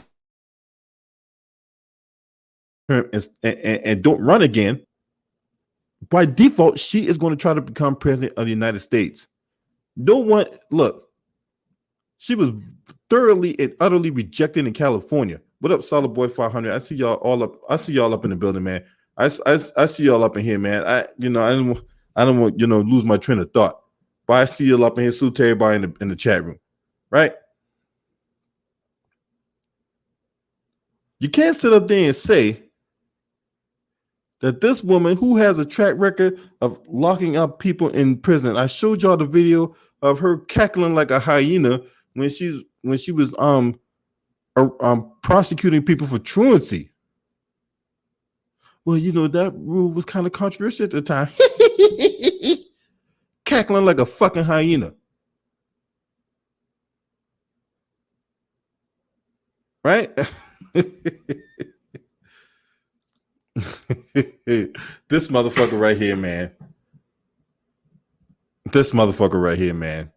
term and don't run again, by default, she is going to try to become president of the United States. No one, look, she was thoroughly and utterly rejected in California. What up, Solid Boy 500? I see y'all all up. I see y'all up in the building, man. I see y'all up in here, man. I don't want lose my train of thought. But I see y'all up in here. Salute to everybody in the chat room, right? You can't sit up there and say that this woman who has a track record of locking up people in prison. I showed y'all the video of her cackling like a hyena when she was prosecuting people for truancy. Well, that rule was kind of controversial at the time. Cackling like a fucking hyena. Right? This motherfucker right here, man. This motherfucker right here, man.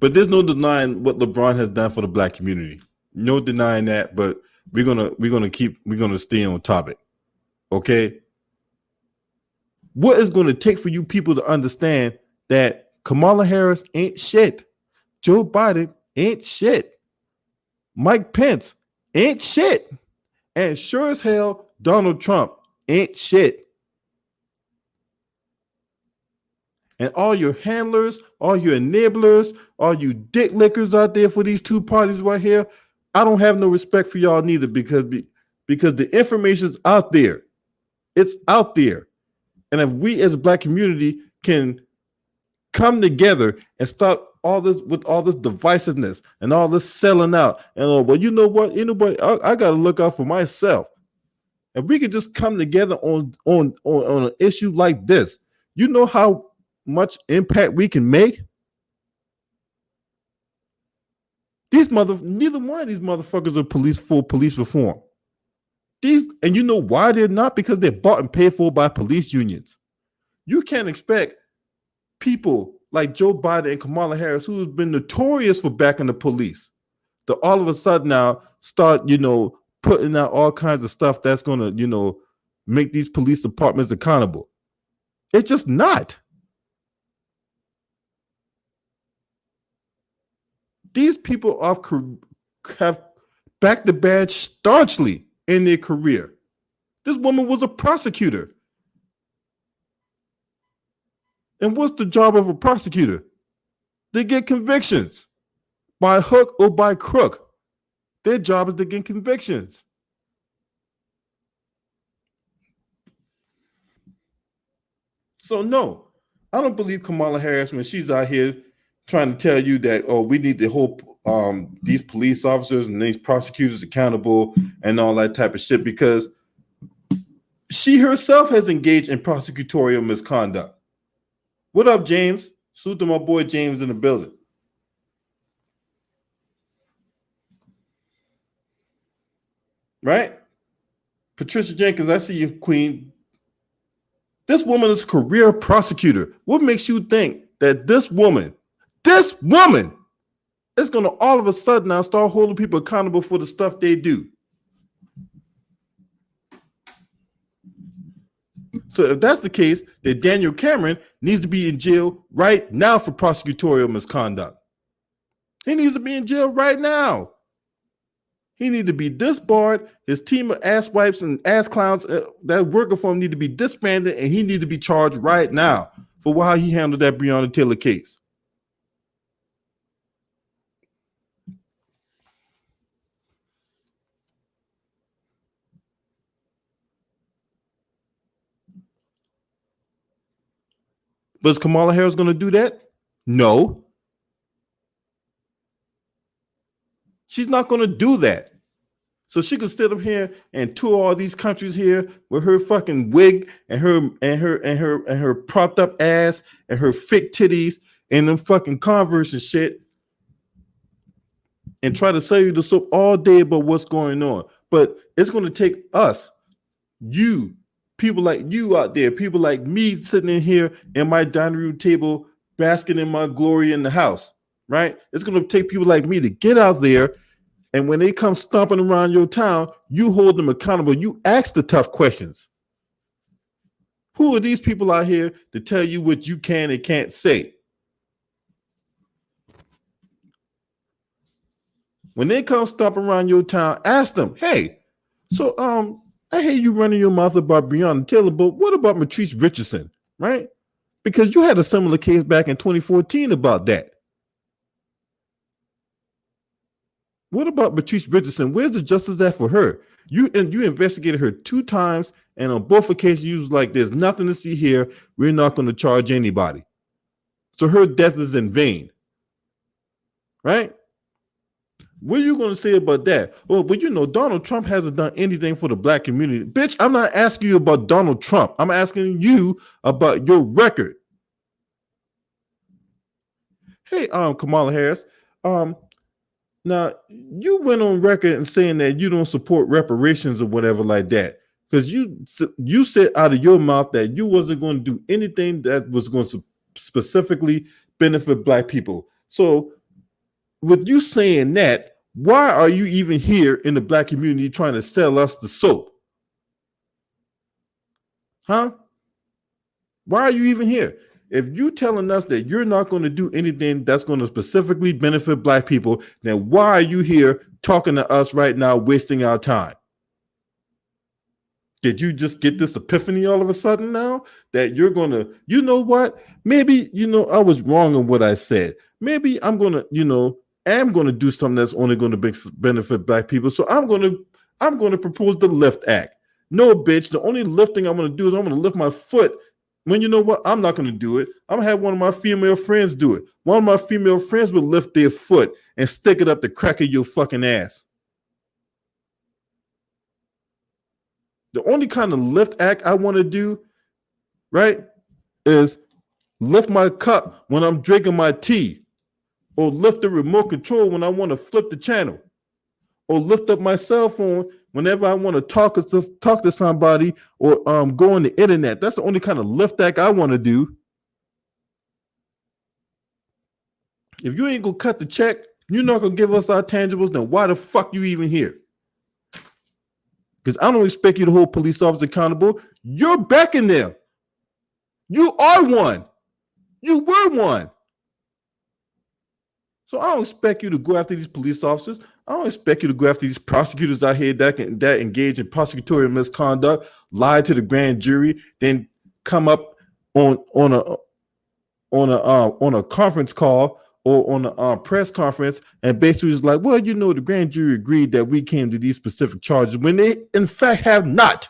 But there's no denying what LeBron has done for the black community. No denying that, but we're gonna stay on topic. Okay. What is going to take for you people to understand that Kamala Harris ain't shit? Joe Biden ain't shit. Mike Pence ain't shit. And sure as hell, Donald Trump ain't shit. And all your handlers, all your enablers, all you dick lickers out there for these two parties right here, I don't have no respect for y'all neither because the information's out there. It's out there. And if we as a black community can come together and stop all this divisiveness and all this selling out and well, you know what? I got to look out for myself. If we could just come together on an issue like this, you know how much impact we can make. Neither one of these motherfuckers are for police reform. And you know why they're not? Because they're bought and paid for by police unions. You can't expect people like Joe Biden and Kamala Harris, who has been notorious for backing the police, to all of a sudden now start, putting out all kinds of stuff that's going to, make these police departments accountable. It's just not. These people have backed the badge staunchly in their career. This woman was a prosecutor. And what's the job of a prosecutor? They get convictions by hook or by crook. Their job is to get convictions. So no, I don't believe Kamala Harris when she's out here trying to tell you that, oh, we need to hold these police officers and these prosecutors accountable and all that type of shit, because she herself has engaged in prosecutorial misconduct. What up, James? Salute to my boy James in the building. Right? Patricia Jenkins, I see you, Queen. This woman is a career prosecutor. What makes you think that this woman is going to all of a sudden now start holding people accountable for the stuff they do? So if that's the case, then Daniel Cameron needs to be in jail right now for prosecutorial misconduct. He needs to be in jail right now. He needs to be disbarred. His team of ass wipes and ass clowns that working for him need to be disbanded, and he needs to be charged right now for how he handled that Breonna Taylor case. But is Kamala Harris going to do that? No. She's not going to do that. So she could sit up here and tour all these countries here with her fucking wig and her propped up ass and her fake titties and them fucking Converse and shit, and try to sell you the soap all day about what's going on. But it's going to take us, you, people like you out there, people like me sitting in here in my dining room table, basking in my glory in the house, right? It's going to take people like me to get out there, and when they come stomping around your town, you hold them accountable. You ask the tough questions. Who are these people out here to tell you what you can and can't say? When they come stomping around your town, ask them, hey, so I hear you running your mouth about Breonna Taylor, but what about Matrice Richardson, right? Because you had a similar case back in 2014 about that. What about Matrice Richardson? Where's the justice at for her? You investigated her 2 times, and on both occasions you was like, there's nothing to see here. We're not going to charge anybody. So her death is in vain, right? What are you going to say about that? Well, but you know, Donald Trump hasn't done anything for the black community. Bitch, I'm not asking you about Donald Trump. I'm asking you about your record. Hey, Kamala Harris, now you went on record and saying that you don't support reparations or whatever like that, because you said out of your mouth that you wasn't going to do anything that was going to specifically benefit black people. So with you saying that, why are you even here in the black community trying to sell us the soap? Huh? Why are you even here? If you're telling us that you're not going to do anything that's going to specifically benefit black people, then why are you here talking to us right now, wasting our time? Did you just get this epiphany all of a sudden now that you're going to, you know what? Maybe, I was wrong in what I said. Maybe I'm going to, am going to do something that's only going to benefit black people. So I'm going to propose the Lift Act. No, bitch. The only lifting I'm going to do is I'm going to lift my foot. When you know what? I'm not going to do it. I'm going to have one of my female friends do it. One of my female friends will lift their foot and stick it up the crack of your fucking ass. The only kind of lift act I want to do, right, is lift my cup when I'm drinking my tea, or lift the remote control when I want to flip the channel, or lift up my cell phone whenever I want to talk to somebody, or go on the internet. That's the only kind of lift act I want to do. If you ain't gonna cut the check, you're not gonna give us our tangibles, then why the fuck you even here? Because I don't expect you to hold police officers accountable. You're back in there. You are one. You were one. So I don't expect you to go after these police officers. I don't expect you to go after these prosecutors out here that engage in prosecutorial misconduct, lie to the grand jury, then come up on a conference call or on a press conference and basically is like, well, the grand jury agreed that we came to these specific charges when they in fact have not.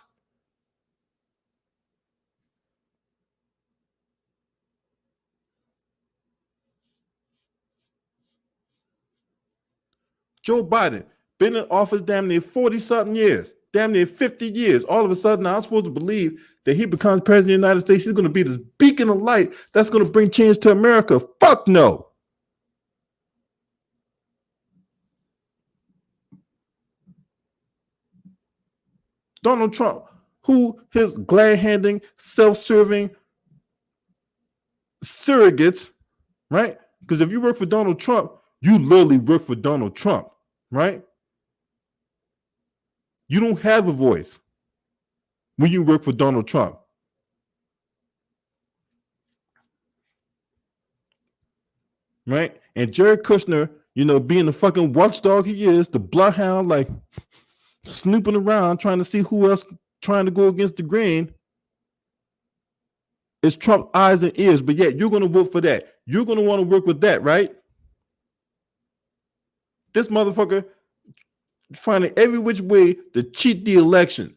Joe Biden been in office damn near 40-something years, damn near 50 years. All of a sudden, I'm supposed to believe that he becomes president of the United States. He's going to be this beacon of light that's going to bring change to America. Fuck no. Donald Trump, who his glad-handing, self-serving surrogates, right? Because if you work for Donald Trump, you literally work for Donald Trump, right? You don't have a voice when you work for Donald Trump. Right? And Jared Kushner, being the fucking watchdog he is, the bloodhound, like snooping around trying to see who else trying to go against the grain, is Trump eyes and ears. But yet you're going to vote for that. You're going to want to work with that, right? This motherfucker finding every which way to cheat the election.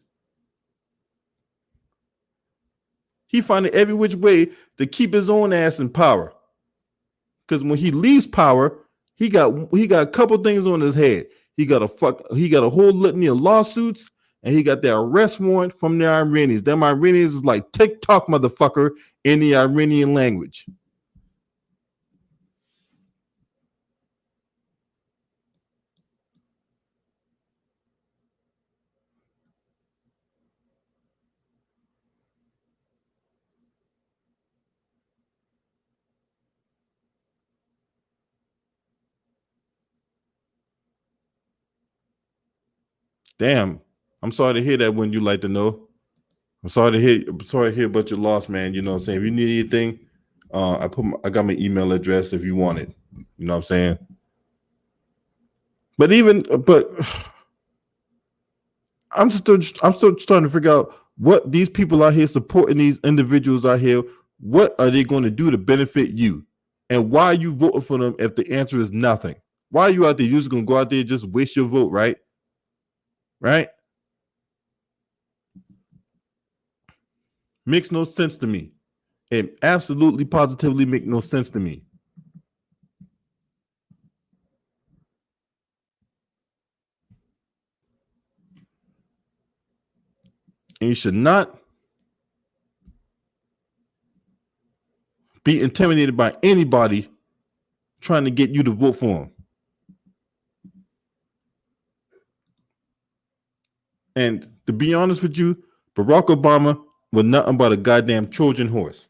He finding every which way to keep his own ass in power. Because when he leaves power, he got a couple things on his head. He got a whole litany of lawsuits, and he got the arrest warrant from the Iranians. Them Iranians is like TikTok, motherfucker, in the Iranian language. Damn, I'm sorry to hear that. When you like to know, I'm sorry to hear about your loss, man. You know what I'm saying? If you need anything, I got my email address if you want it. You know what I'm saying? But I'm still starting to figure out what these people out here supporting these individuals out here. What are they going to do to benefit you? And why are you voting for them if the answer is nothing? Why are you out there? You're just going to go out there and just waste your vote, right? Right? Makes no sense to me. It absolutely positively makes no sense to me. And you should not be intimidated by anybody trying to get you to vote for them. And to be honest with you, Barack Obama was nothing but a goddamn Trojan horse.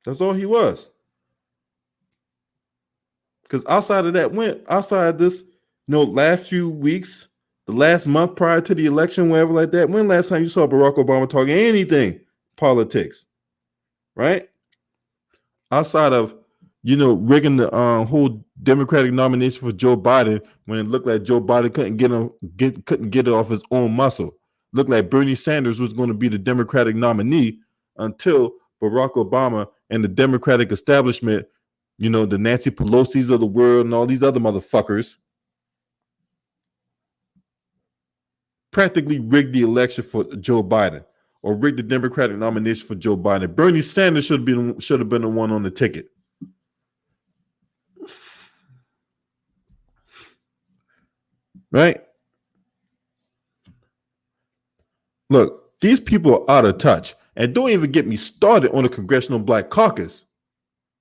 That's all he was. Because outside this, last few weeks, the last month prior to the election, whatever like that, when last time you saw Barack Obama talking anything politics, right? Outside of, rigging the whole Democratic nomination for Joe Biden when it looked like Joe Biden couldn't get it off his own muscle. Looked like Bernie Sanders was going to be the Democratic nominee until Barack Obama and the Democratic establishment, the Nancy Pelosi's of the world and all these other motherfuckers, practically rigged the election for Joe Biden or rigged the Democratic nomination for Joe Biden. Bernie Sanders should have been the one on the ticket. Right? Look, these people are out of touch. And don't even get me started on the Congressional Black Caucus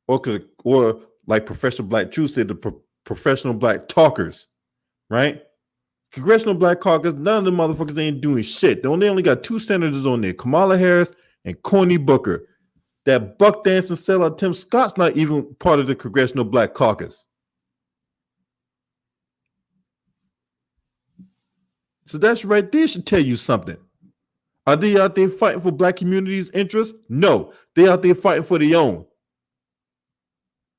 or like Professor Black Truth said, the professional black talkers, right? Congressional Black Caucus, none of the motherfuckers ain't doing shit. They only got two senators on there, Kamala Harris and Cory Booker. That buck dancing sellout Tim Scott's not even part of the Congressional Black Caucus. So that's right there should tell you something. Are they out there fighting for black communities' interests? No, they out there fighting for their own.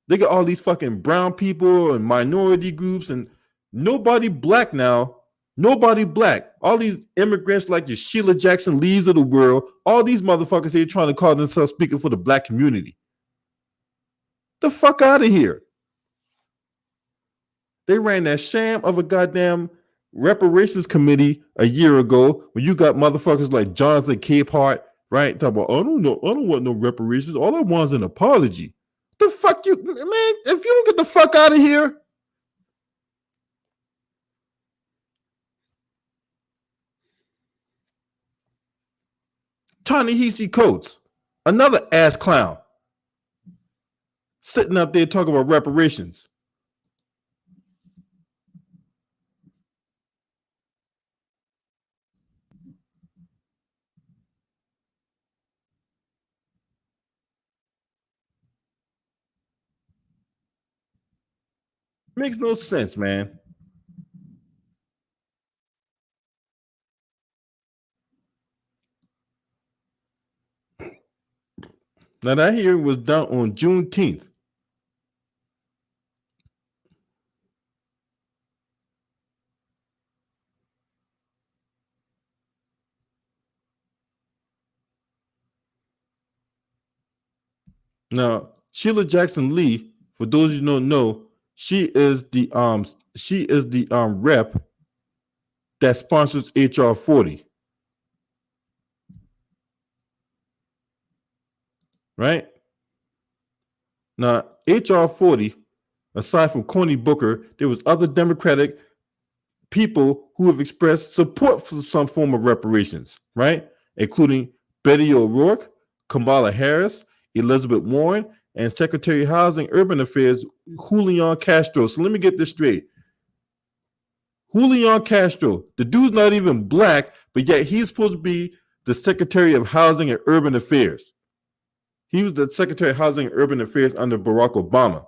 They got all these fucking brown people and minority groups and nobody black now. Nobody black. All these immigrants like your Sheila Jackson Lees of the world, all these motherfuckers here trying to call themselves speaking for the black community. The fuck out of here. They ran that sham of a goddamn reparations committee a year ago when you got motherfuckers like Jonathan Capehart, right? Talking about, I don't want no reparations. All I want is an apology. The fuck you, man, if you don't get the fuck out of here. Ta-Nehisi Coates, another ass clown, sitting up there talking about reparations. Makes no sense, man. Now that hearing was done on Juneteenth. Now, Sheila Jackson Lee, for those you don't know, she is the rep that sponsors HR 40. Right? Now, HR 40, aside from Cory Booker, there was other Democratic people who have expressed support for some form of reparations, right? Including Betty O'Rourke, Kamala Harris, Elizabeth Warren, and Secretary of Housing Urban Affairs, Julian Castro. So let me get this straight. Julian Castro, the dude's not even black, but yet he's supposed to be the Secretary of Housing and Urban Affairs. He was the Secretary of Housing and Urban Affairs under Barack Obama,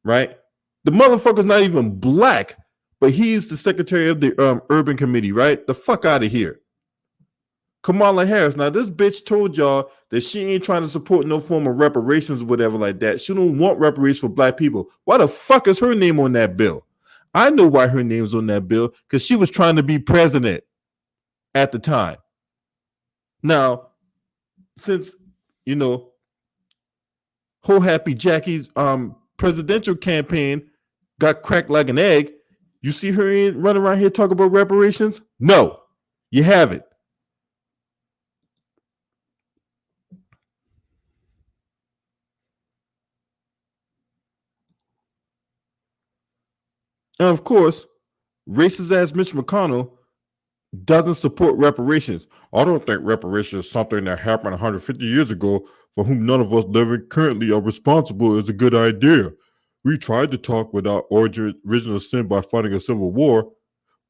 right? The motherfucker's not even black, but he's the Secretary of the Urban Committee, right? The fuck out of here. Kamala Harris. Now, this bitch told y'all that she ain't trying to support no form of reparations or whatever like that. She don't want reparations for black people. Why the fuck is her name on that bill? I know why her name's on that bill, because she was trying to be president at the time. Now, since, you know, Ho Happy Jackie's presidential campaign got cracked like an egg, you see her running around here talking about reparations? No, you haven't. And of course, racist ass Mitch McConnell doesn't support reparations. I don't think reparations is something that happened 150 years ago for whom none of us living currently are responsible is a good idea. We tried to talk without original sin by fighting a civil war.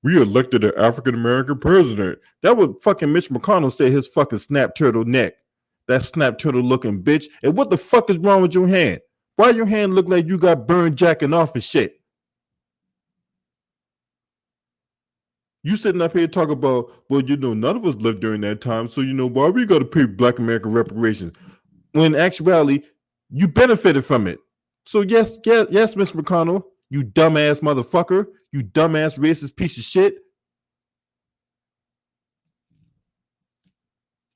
We elected an African-American president. That would fucking Mitch McConnell say his fucking snap turtle neck. That snap turtle looking bitch. And what the fuck is wrong with your hand? Why your hand look like you got burned jacking off and shit? You sitting up here talking about, well, you know, none of us lived during that time, so you know why we got to pay Black American reparations. When in actuality, you benefited from it. So yes, Miss McConnell, you dumbass motherfucker, you dumbass racist piece of shit.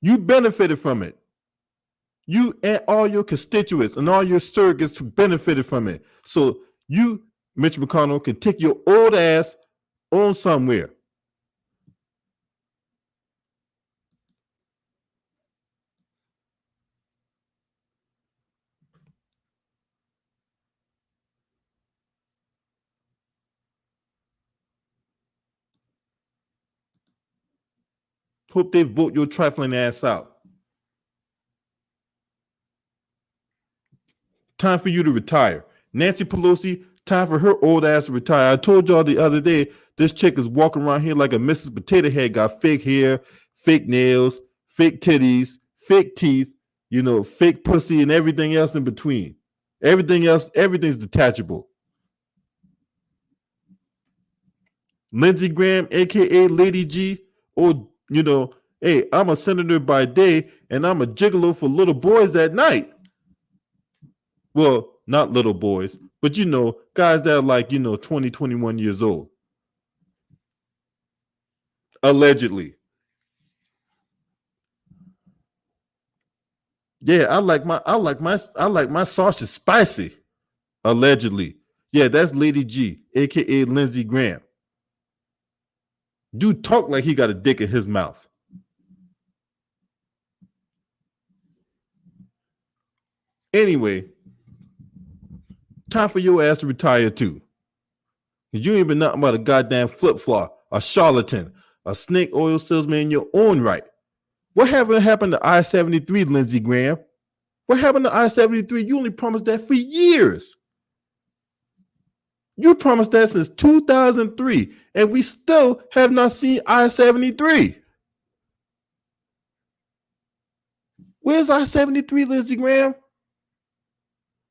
You benefited from it. You and all your constituents and all your surrogates benefited from it. So you, Mitch McConnell, can take your old ass on somewhere. Hope they vote your trifling ass out. Time for you to retire. Nancy Pelosi, time for her old ass to retire. I told y'all the other day, this chick is walking around here like a Mrs. Potato Head, got fake hair, fake nails, fake titties, fake teeth, you know, fake pussy and everything else in between. Everything else, everything's detachable. Lindsey Graham, aka Lady G, or you know, hey, I'm a senator by day and I'm a gigolo for little boys at night. Well, not little boys, but guys that are like 20, 21 years old. Allegedly. Yeah, I like my sausage spicy. Allegedly. Yeah, that's Lady G, aka Lindsey Graham. Dude talk like he got a dick in his mouth. Anyway, time for your ass to retire too. Because you ain't been nothing but a goddamn flip-flop, a charlatan, a snake oil salesman in your own right. What happened to I-73, Lindsey Graham? What happened to I-73? You only promised that for years. You promised that since 2003, and we still have not seen I-73. Where's I-73, Lindsey Graham?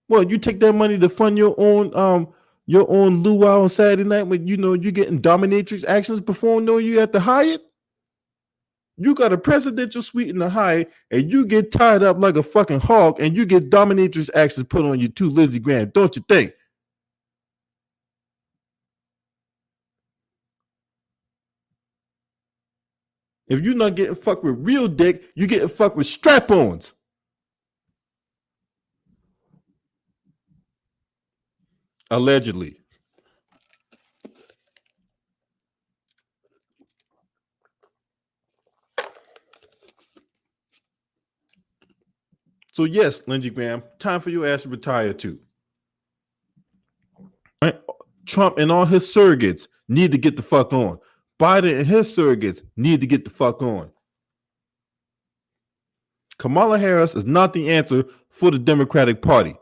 Well, you take that money to fund your own luau on Saturday night when you're getting dominatrix actions performed on you at the Hyatt? You got a presidential suite in the Hyatt, and you get tied up like a fucking hog, and you get dominatrix actions put on you too, Lindsey Graham, don't you think? If you're not getting fucked with real dick, you're getting fucked with strap-ons. Allegedly. So yes, Lindsey Graham, time for your ass to retire too. Right? Trump and all his surrogates need to get the fuck on. Biden and his surrogates need to get the fuck on. Kamala Harris is not the answer for the Democratic Party.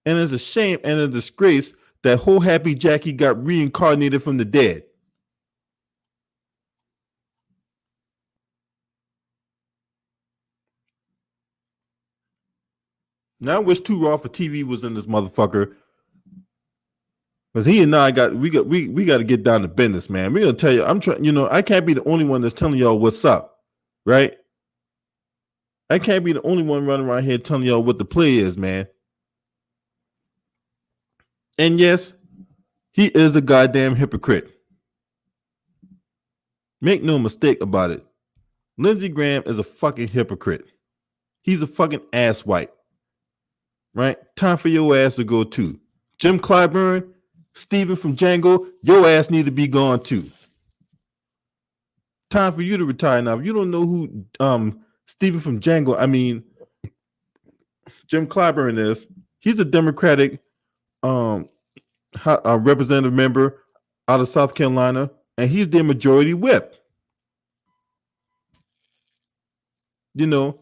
And it's a shame and a disgrace that whole Happy Jackie got reincarnated from the dead. Now I wish Too Raw for TV was in this motherfucker. Because he and I got to get down to business, man. We're gonna tell you, I'm trying, I can't be the only one that's telling y'all what's up, right? I can't be the only one running around here telling y'all what the play is, man. And yes, he is a goddamn hypocrite. Make no mistake about it. Lindsey Graham is a fucking hypocrite. He's a fucking asswipe. Right? Time for your ass to go too. Jim Clyburn, Steven from Django, your ass need to be gone too. Time for you to retire now. If you don't know who Steven from Django, Jim Clyburn is, he's a Democratic a representative member out of South Carolina, and he's their majority whip. Jim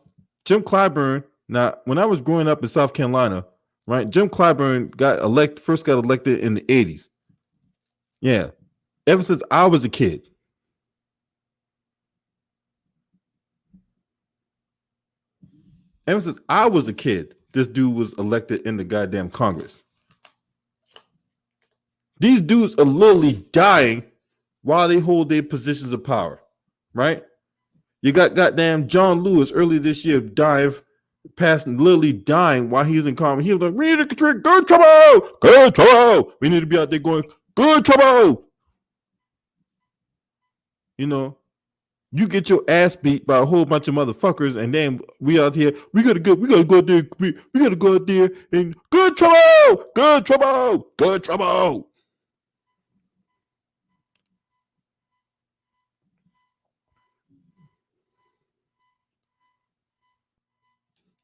Clyburn, now, when I was growing up in South Carolina, right, Jim Clyburn first got elected in the 80s. Yeah. Ever since I was a kid. Ever since I was a kid, this dude was elected in the goddamn Congress. These dudes are literally dying while they hold their positions of power, right? You got goddamn John Lewis earlier this year literally dying while he was in Congress. He was like, we need to control good trouble. We need to be out there going, good trouble. You get your ass beat by a whole bunch of motherfuckers, and then we out here, we gotta go out there, we gotta go out there and good trouble.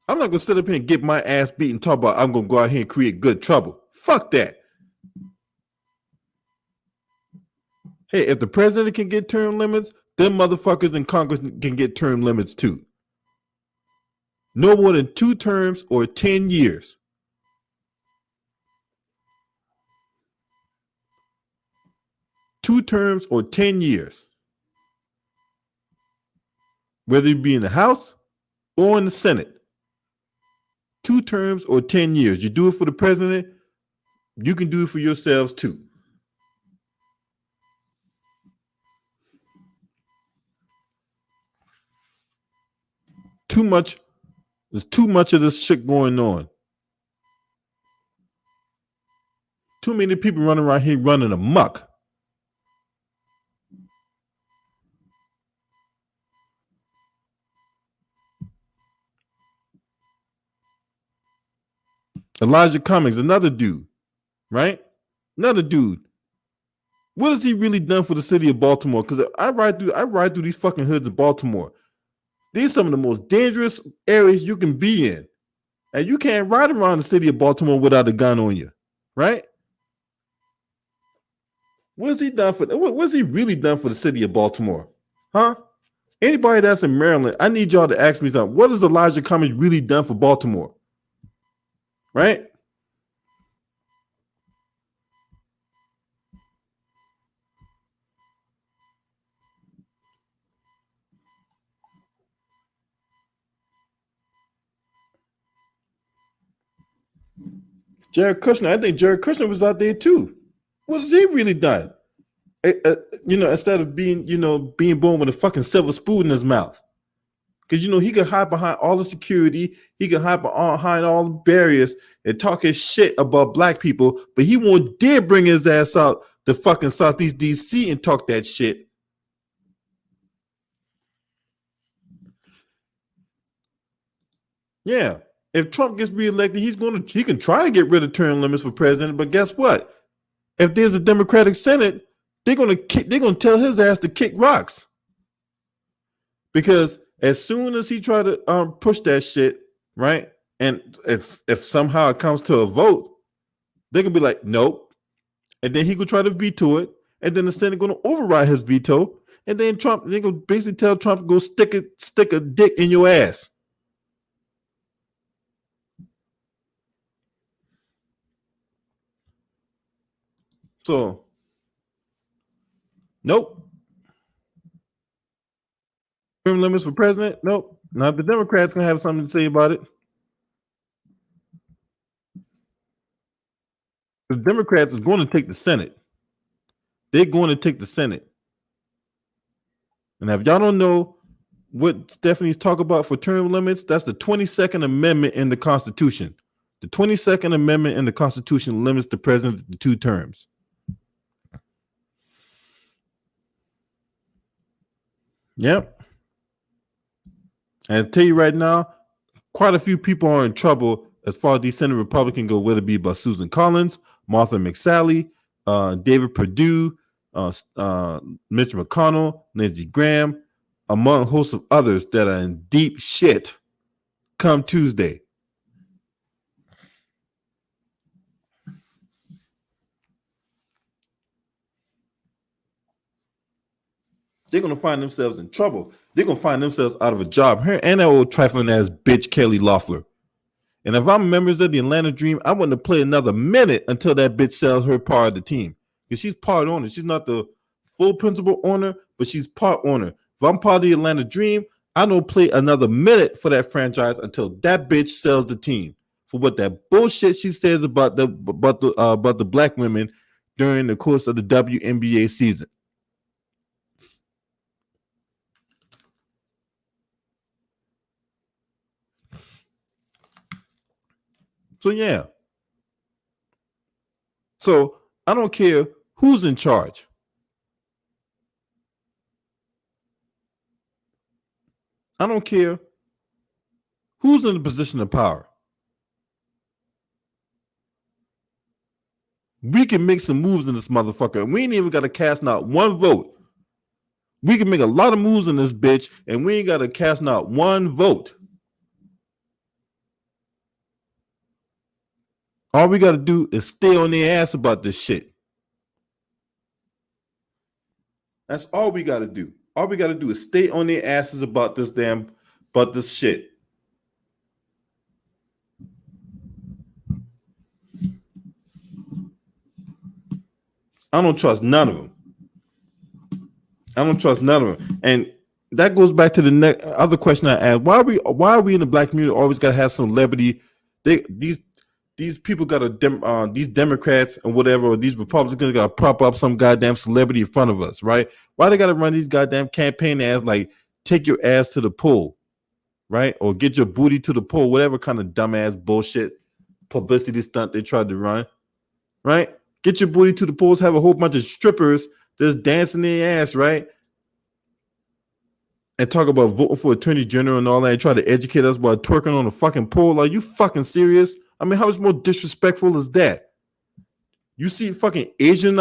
I'm not gonna sit up here and get my ass beat and talk about I'm gonna go out here and create good trouble. Fuck that. Hey, if the president can get term limits, them motherfuckers in Congress can get term limits too. No more than 2 terms or 10 years. Two terms or 10 years. Whether you be in the House or in the Senate. 2 terms or 10 years. You do it for the president, you can do it for yourselves too. There's too much of this shit going on. Too many people running around here running amok. Elijah Cummings, another dude, right? Another dude. What has he really done for the city of Baltimore? Because I ride through these fucking hoods of Baltimore. These are some of the most dangerous areas you can be in. And you can't ride around the city of Baltimore without a gun on you, right? What has he done for what's he really done for the city of Baltimore? Huh? Anybody that's in Maryland, I need y'all to ask me something. What has Elijah Cummings really done for Baltimore? Right? Jared Kushner, I think Jared Kushner was out there too. What has he really done? Instead of being born with a fucking silver spoon in his mouth. Because, he could hide behind all the security. He could hide behind all the barriers and talk his shit about black people. But he won't dare bring his ass out to fucking Southeast DC and talk that shit. Yeah. If Trump gets reelected, he can try to get rid of term limits for president. But guess what? If there's a Democratic Senate, they're gonna tell his ass to kick rocks. Because as soon as he try to push that shit, right, and if somehow it comes to a vote, they can be like, nope, and then he could try to veto it, and then the Senate gonna override his veto, and then they gonna basically tell Trump to go stick a dick in your ass. So, nope. Term limits for president? Nope. Not the Democrats gonna have something to say about it. The Democrats is going to take the Senate. They're going to take the Senate. And if y'all don't know what Stephanie's talking about for term limits, that's the 22nd Amendment in the Constitution. The 22nd Amendment in the Constitution limits the president to 2 terms. Yep. And I tell you right now, quite a few people are in trouble as far as these Senate Republicans go, whether it be by Susan Collins, Martha McSally, David Perdue, Mitch McConnell, Lindsey Graham, among a host of others that are in deep shit come Tuesday. They're going to find themselves in trouble. They're going to find themselves out of a job. Her and that old trifling ass bitch, Kelly Loeffler. And if I'm members of the Atlanta Dream, I wouldn't play another minute until that bitch sells her part of the team. Because she's part owner. She's not the full principal owner, but she's part owner. If I'm part of the Atlanta Dream, I don't play another minute for that franchise until that bitch sells the team. For what that bullshit she says about the black women during the course of the WNBA season. So, yeah. So, I don't care who's in charge. I don't care who's in the position of power. We can make some moves in this motherfucker, and we ain't even got to cast not one vote. We can make a lot of moves in this bitch, and we ain't got to cast not one vote. All we got to do is stay on their ass about this shit. That's all we got to do. All we got to do is stay on their asses about this shit. I don't trust none of them. And that goes back to the other question I asked. Why are we in the black community always got to have some celebrity? These people got to these Democrats and whatever, or these Republicans got to prop up some goddamn celebrity in front of us, right? Why they got to run these goddamn campaign ads like take your ass to the pool, right? Or get your booty to the pool, whatever kind of dumbass bullshit publicity stunt they tried to run, right? Get your booty to the polls, have a whole bunch of strippers that's dancing their ass, right? And talk about voting for attorney general and all that, and try to educate us about twerking on a fucking pole. Are you fucking serious? I mean, how much more disrespectful is that? You see fucking Asian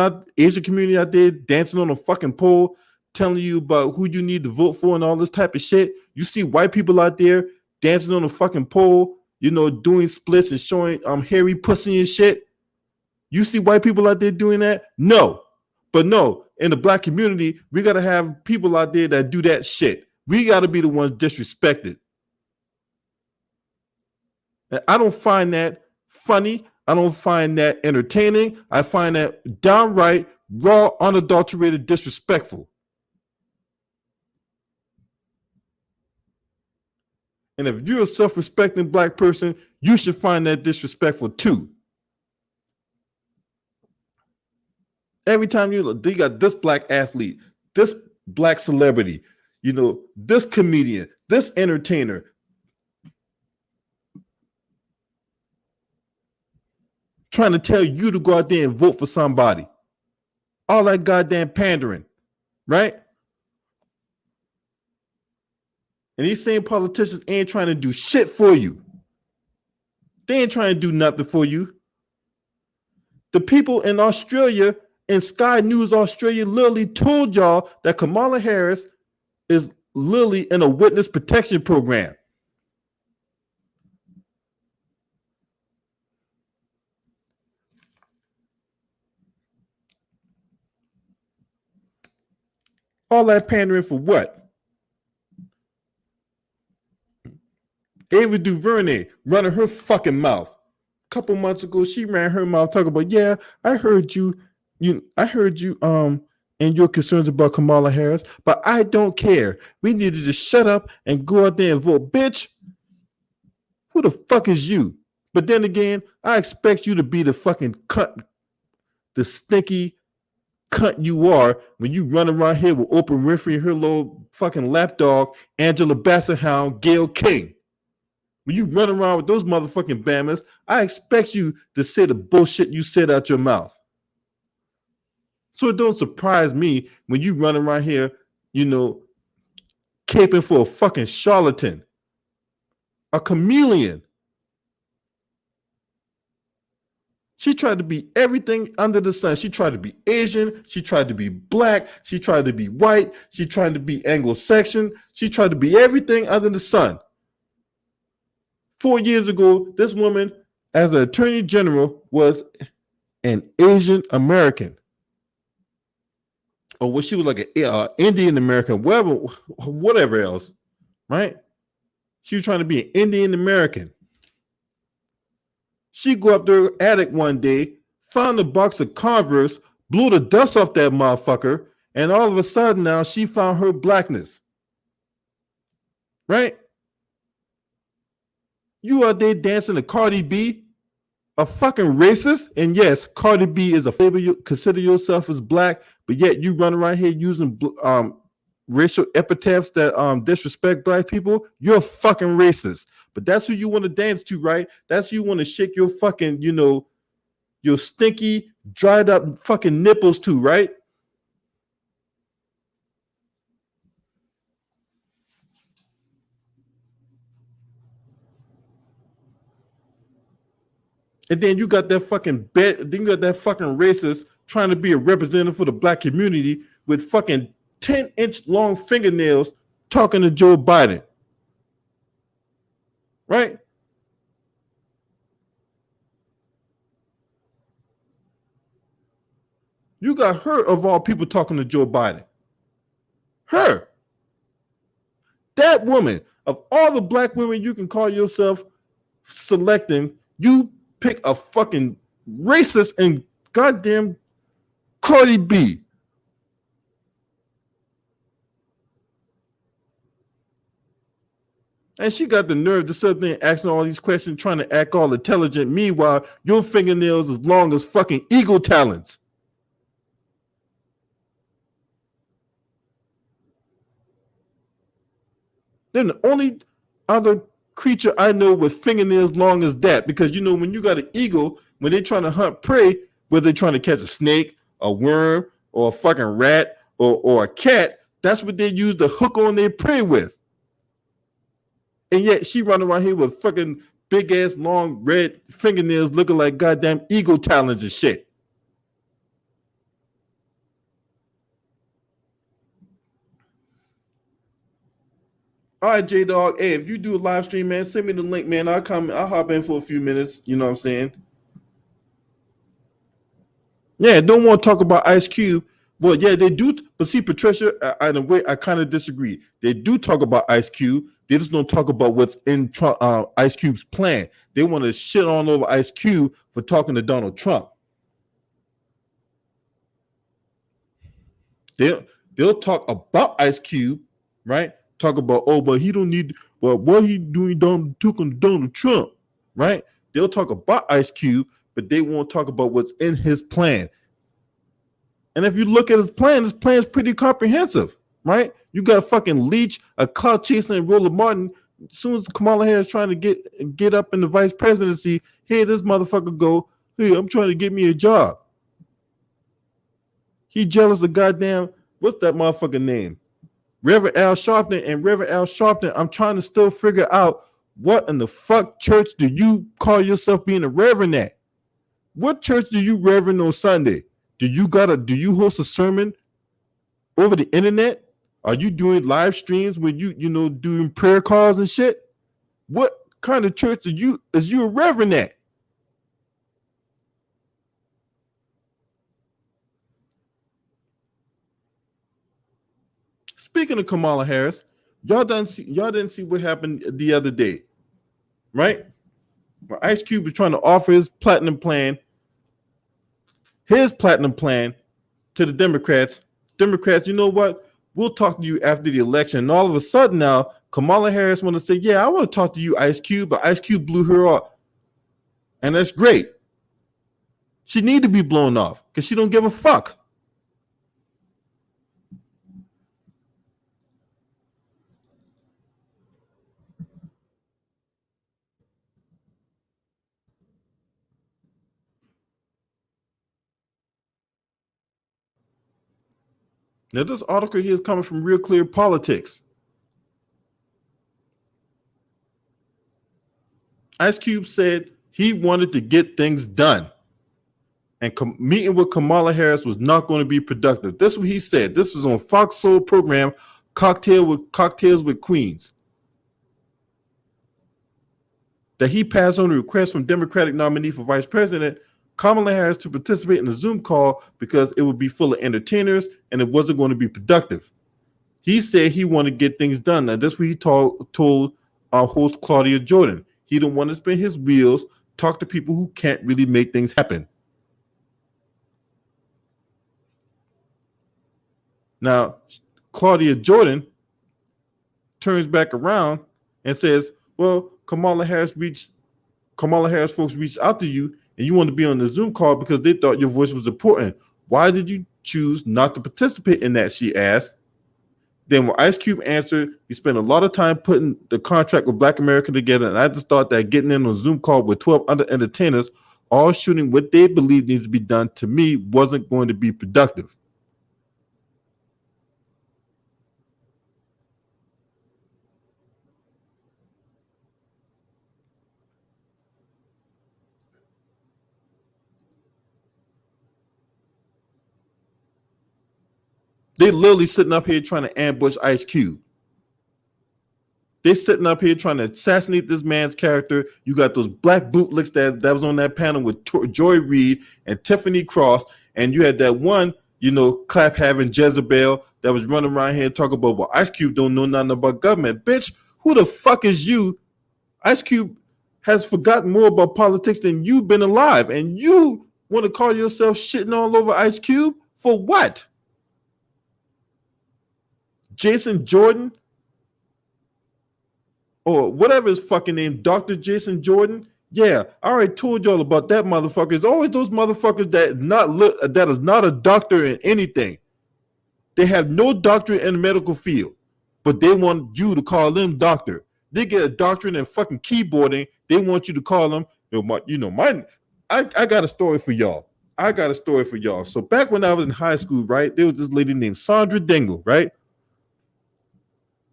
community out there dancing on a fucking pole, telling you about who you need to vote for and all this type of shit. You see white people out there dancing on a fucking pole, you know, doing splits and showing hairy pussy and shit. You see white people out there doing that? No. But no, in the black community, we got to have people out there that do that shit. We got to be the ones disrespected. And I don't find that funny. I don't find that entertaining. I find that downright raw, unadulterated, disrespectful. And if you're a self-respecting black person, you should find that disrespectful too. Every time you got this black athlete, this black celebrity, you know, this comedian, this entertainer, trying to tell you to go out there and vote for somebody. All that goddamn pandering, right? And these same politicians ain't trying to do shit for you. They ain't trying to do nothing for you. The people in Australia and Sky News Australia literally told y'all that Kamala Harris is literally in a witness protection program. All that pandering for what? Ava DuVernay running her fucking mouth. A couple months ago, she ran her mouth talking about, yeah, I heard you and your concerns about Kamala Harris, but I don't care. We need to just shut up and go out there and vote. Bitch, who the fuck is you? But then again, I expect you to be the fucking cunt, the stinky cunt you are when you run around here with Oprah Winfrey and her little fucking lapdog, Angela Bassett Hound, Gayle King. When you run around with those motherfucking bammers, I expect you to say the bullshit you said out your mouth. So it don't surprise me when you run around here, you know, caping for a fucking charlatan, a chameleon. She tried to be everything under the sun. She tried to be Asian. She tried to be black. She tried to be white. She tried to be Anglo-Saxon. She tried to be everything under the sun. 4 years ago, this woman, as an attorney general, was an Asian American. Or was she was like an Indian American, whatever else, right? She was trying to be an Indian American. She go up to her attic one day, found a box of Converse, blew the dust off that motherfucker, and all of a sudden now she found her blackness. Right? You out there dancing to Cardi B, a fucking racist, and yes, Cardi B is a favor. You consider yourself as black, but yet you run around here using racial epithets that disrespect black people. You're a fucking racist. But that's who you want to dance to, right? That's who you want to shake your fucking, you know, your stinky, dried up fucking nipples to, right? And then you got that fucking racist trying to be a representative for the black community with fucking 10-inch long fingernails talking to Joe Biden. Right? You got her, of all people, talking to Joe Biden. Her. That woman, of all the black women you can call yourself selecting, you pick a fucking racist and goddamn Cardi B. And she got the nerve to sit there and asking all these questions, trying to act all intelligent. Meanwhile, your fingernails as long as fucking eagle talons. Then the only other creature I know with fingernails long as that, because you know when you got an eagle, when they're trying to hunt prey, whether they're trying to catch a snake, a worm, or a fucking rat, or a cat. That's what they use to hook on their prey with. And yet she running around here with fucking big ass long red fingernails looking like goddamn eagle talons and shit. All right, J Dog. Hey, if you do a live stream, man, send me the link, man. I'll hop in for a few minutes. You know what I'm saying? Yeah, don't want to talk about Ice Cube. Well, yeah, they do. But see, Patricia, in a way, I kind of disagree. They do talk about Ice Cube. They just don't talk about what's in Ice Cube's plan. They want to shit all over Ice Cube for talking to Donald Trump. They'll talk about Ice Cube, right? Talk about, oh, but he don't need, well, what he doing talking to Donald Trump, right? They'll talk about Ice Cube, but they won't talk about what's in his plan. And if you look at his plan is pretty comprehensive, right? You got a fucking leech, a clout chaser, and Roland Martin. As soon as Kamala Harris trying to get up in the vice presidency, here this motherfucker go, hey, I'm trying to get me a job. He jealous of goddamn, what's that motherfucker name? Reverend Al Sharpton. And Reverend Al Sharpton, I'm trying to still figure out what in the fuck church do you call yourself being a reverend at? What church do you reverend on Sunday? Do you host a sermon over the internet? Are you doing live streams when you doing prayer calls and shit? What kind of church is you a reverend at? Speaking of Kamala Harris, y'all didn't see what happened the other day, right? When Ice Cube was trying to offer his platinum plan to the Democrats. Democrats, you know what? We'll talk to you after the election. And all of a sudden now, Kamala Harris want to say, yeah, I want to talk to you, Ice Cube, but Ice Cube blew her off. And that's great. She need to be blown off because she don't give a fuck. Now, this article here is coming from Real Clear Politics. Ice Cube said he wanted to get things done. And meeting with Kamala Harris was not going to be productive. This is what he said. This was on Fox Soul program, Cocktails with Queens. That he passed on a request from Democratic nominee for vice president Kamala Harris to participate in the Zoom call because it would be full of entertainers and it wasn't going to be productive. He said he wanted to get things done. Now, that's what he told our host Claudia Jordan. He didn't want to spin his wheels, talk to people who can't really make things happen. Now, Claudia Jordan turns back around and says, well, Kamala Harris folks reached out to you and you want to be on the Zoom call because they thought your voice was important. Why did you choose not to participate in that, she asked. Then when Ice Cube answered, we spent a lot of time putting the contract with Black America together, and I just thought that getting in on a Zoom call with 12 other entertainers, all shooting what they believe needs to be done, to me, wasn't going to be productive. They literally sitting up here trying to ambush Ice Cube. They're sitting up here trying to assassinate this man's character. You got those black bootlicks that was on that panel with Joy Reid and Tiffany Cross, and you had that one, clap having Jezebel that was running around here talking about, well, Ice Cube don't know nothing about government. Bitch, who the fuck is you? Ice Cube has forgotten more about politics than you've been alive, and you want to call yourself shitting all over Ice Cube for what? Jason Jordan, or whatever his fucking name, Dr. Jason Jordan. Yeah, I already told y'all about that motherfucker. It's always those motherfuckers that is not a doctor in anything. They have no doctorate in the medical field, but they want you to call them doctor. They get a doctorate in fucking keyboarding. They want you to call them, I got a story for y'all. I got a story for y'all. So back when I was in high school, right, there was this lady named Sandra Dingle, right?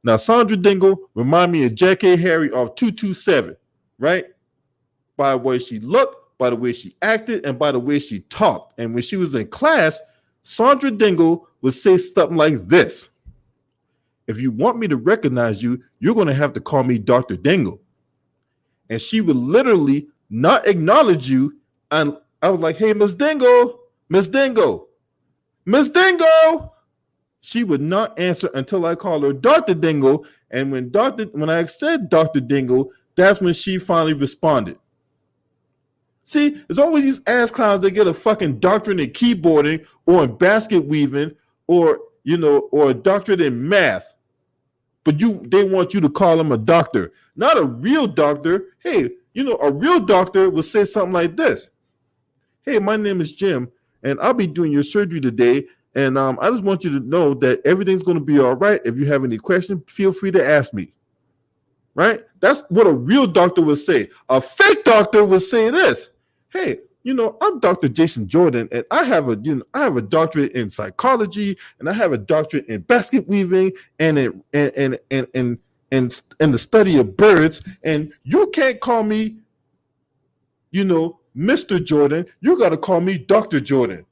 Now, Sandra Dingle remind me of J.K. Harry of 227, right? By the way she looked, by the way she acted, and by the way she talked. And when she was in class, Sandra Dingle would say something like this: if you want me to recognize you, you're going to have to call me Dr. Dingle. And she would literally not acknowledge you. And I was like, hey, Miss Dingle, Miss Dingle, Miss Dingle. She would not answer until I called her Dr. Dingle. And when I said Dr. Dingle, that's when she finally responded. See, there's always these ass clowns that get a fucking doctorate in keyboarding or in basket weaving or, or a doctorate in math. But they want you to call them a doctor, not a real doctor. Hey, a real doctor will say something like this: hey, my name is Jim, and I'll be doing your surgery today. And I just want you to know that everything's going to be all right. If you have any questions, feel free to ask me. Right? That's what a real doctor would say. A fake doctor would say this: hey, I'm Dr. Jason Jordan, and I have a doctorate in psychology, and I have a doctorate in basket weaving and in the study of birds. And you can't call me, Mr. Jordan. You got to call me Dr. Jordan,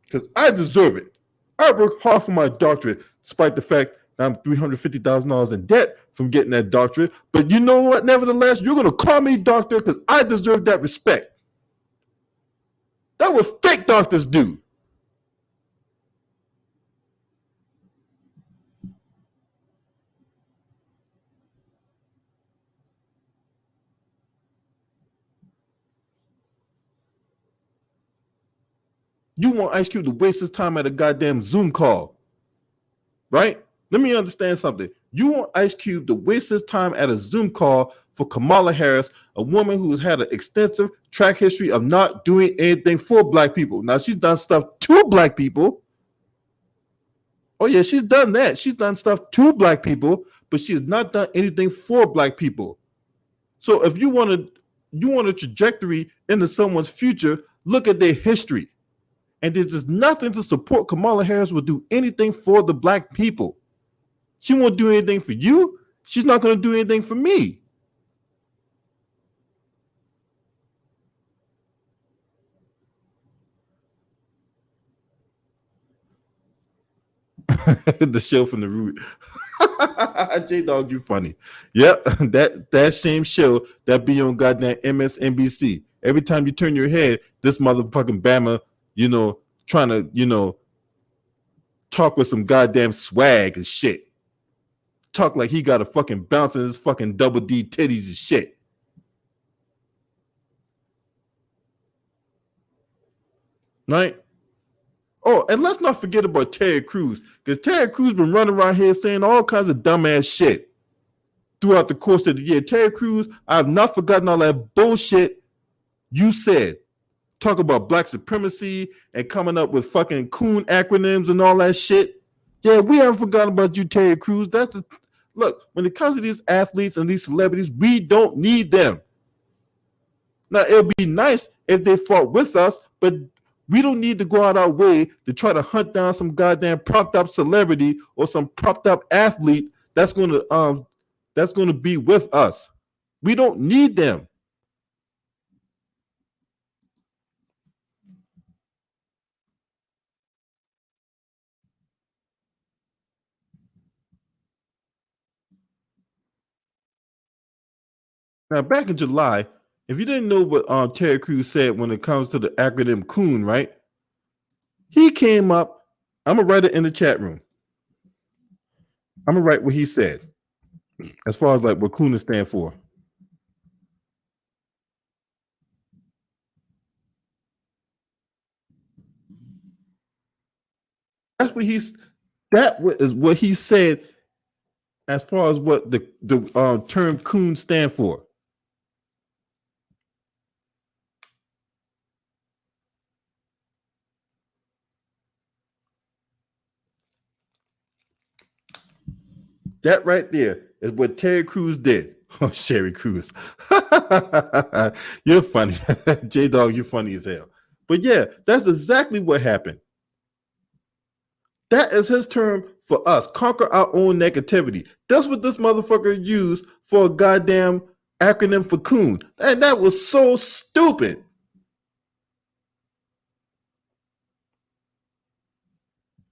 because I deserve it. I work hard for my doctorate, despite the fact that I'm $350,000 in debt from getting that doctorate. But you know what? Nevertheless, you're going to call me doctor because I deserve that respect. That's what fake doctors do. You want Ice Cube to waste his time at a goddamn Zoom call, right? Let me understand something. You want Ice Cube to waste his time at a Zoom call for Kamala Harris, a woman who's had an extensive track history of not doing anything for black people. Now, she's done stuff to black people. Oh, yeah, she's done that. She's done stuff to black people, but she has not done anything for black people. So if you want a trajectory into someone's future, look at their history. And there's just nothing to support Kamala Harris will do anything for the black people. She won't do anything for you. She's not going to do anything for me. The show from the root. J-Dog, you funny. Yep, that same show that be on goddamn MSNBC. Every time you turn your head, this motherfucking Bama, trying to, talk with some goddamn swag and shit. Talk like he got a fucking bounce in his fucking double D titties and shit. Right? Oh, and let's not forget about Terry Crews, because Terry Crews been running around here saying all kinds of dumbass shit throughout the course of the year. Terry Crews, I have not forgotten all that bullshit you said. Talk about black supremacy and coming up with fucking coon acronyms and all that shit. Yeah, we haven't forgotten about you, Terry Crews. Look, when it comes to these athletes and these celebrities, we don't need them. Now, it'll be nice if they fought with us, but we don't need to go out our way to try to hunt down some goddamn propped up celebrity or some propped up athlete that's going to be with us. We don't need them. Now, back in July, if you didn't know what Terry Crews said when it comes to the acronym Coon, right? He came up. I'm going to write it in the chat room. I'm going to write what he said as far as like what Coon stand for. That is what he said as far as what the term coon stand for. That right there is what Terry Crews did. Oh, Sherry Crews. You're funny. J-Dog, you're funny as hell. But yeah, that's exactly what happened. That is his term for us. Conquer our own negativity. That's what this motherfucker used for a goddamn acronym for coon. And that was so stupid.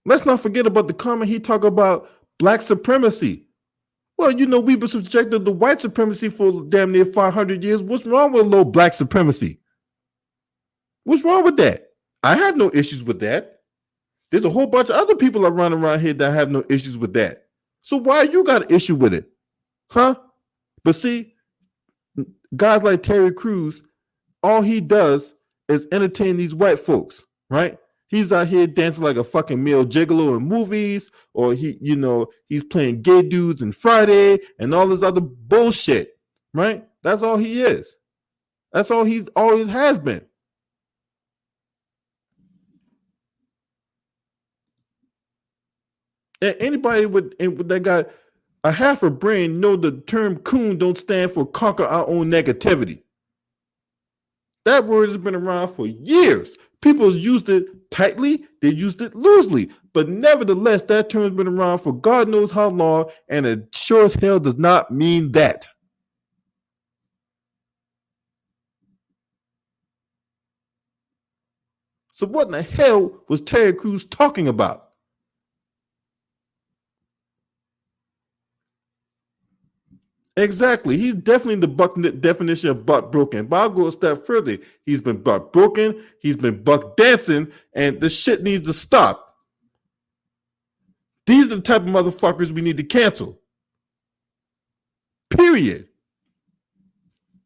Let's not forget about the comment he talked about black supremacy. Well, you know, we've been subjected to white supremacy for damn near 500 years. What's wrong with a little black supremacy? What's wrong with that? I have no issues with that. There's a whole bunch of other people that run around here that have no issues with that. So why you got an issue with it? Huh? But see, guys like Terry Crews, all he does is entertain these white folks, right? He's out here dancing like a fucking male gigolo in movies, or he's playing gay dudes in Friday and all this other bullshit, right? That's all he is. That's all he's always has been. And anybody that got a half a brain know the term coon don't stand for conquer our own negativity. That word has been around for years. People used it tightly, they used it loosely, but nevertheless, that term has been around for God knows how long, and it sure as hell does not mean that. So what in the hell was Terry Crews talking about? Exactly. He's definitely the definition of butt broken. But I'll go a step further. He's been butt broken. He's been buck dancing, and this shit needs to stop. These are the type of motherfuckers we need to cancel. Period.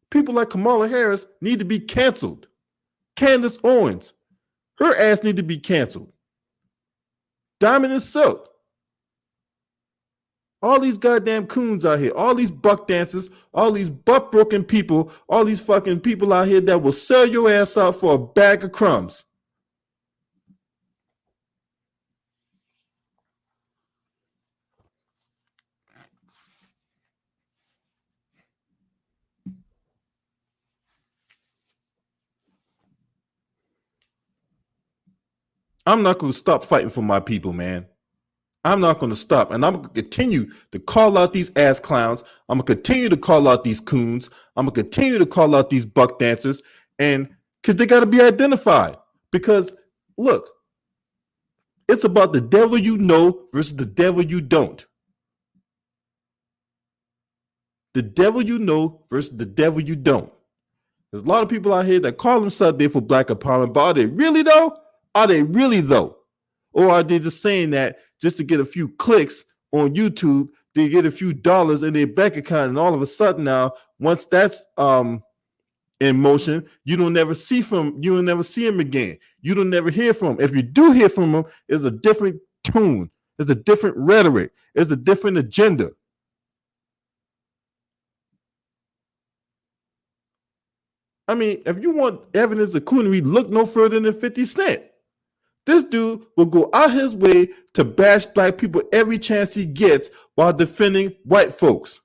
People like Kamala Harris need to be canceled. Candace Owens, her ass need to be canceled. Diamond and Silk. All these goddamn coons out here, all these buck dancers, all these butt broken people, all these fucking people out here that will sell your ass out for a bag of crumbs. I'm not going to stop fighting for my people, man. I'm not going to stop. And I'm going to continue to call out these ass clowns. I'm going to continue to call out these coons. I'm going to continue to call out these buck dancers. And because they got to be identified. Because, look, it's about the devil you know versus the devil you don't. The devil you know versus the devil you don't. There's a lot of people out here that call themselves there for black empowerment, but are they really though? Are they really though? Or are they just saying that just to get a few clicks on YouTube, they get a few dollars in their bank account, and all of a sudden now, once that's in motion, you don't never see him again. You don't never hear from him. If you do hear from him, it's a different tune, it's a different rhetoric, it's a different agenda. I mean, if you want evidence of coonery, look no further than 50 Cent. This dude will go out his way to bash black people every chance he gets while defending white folks.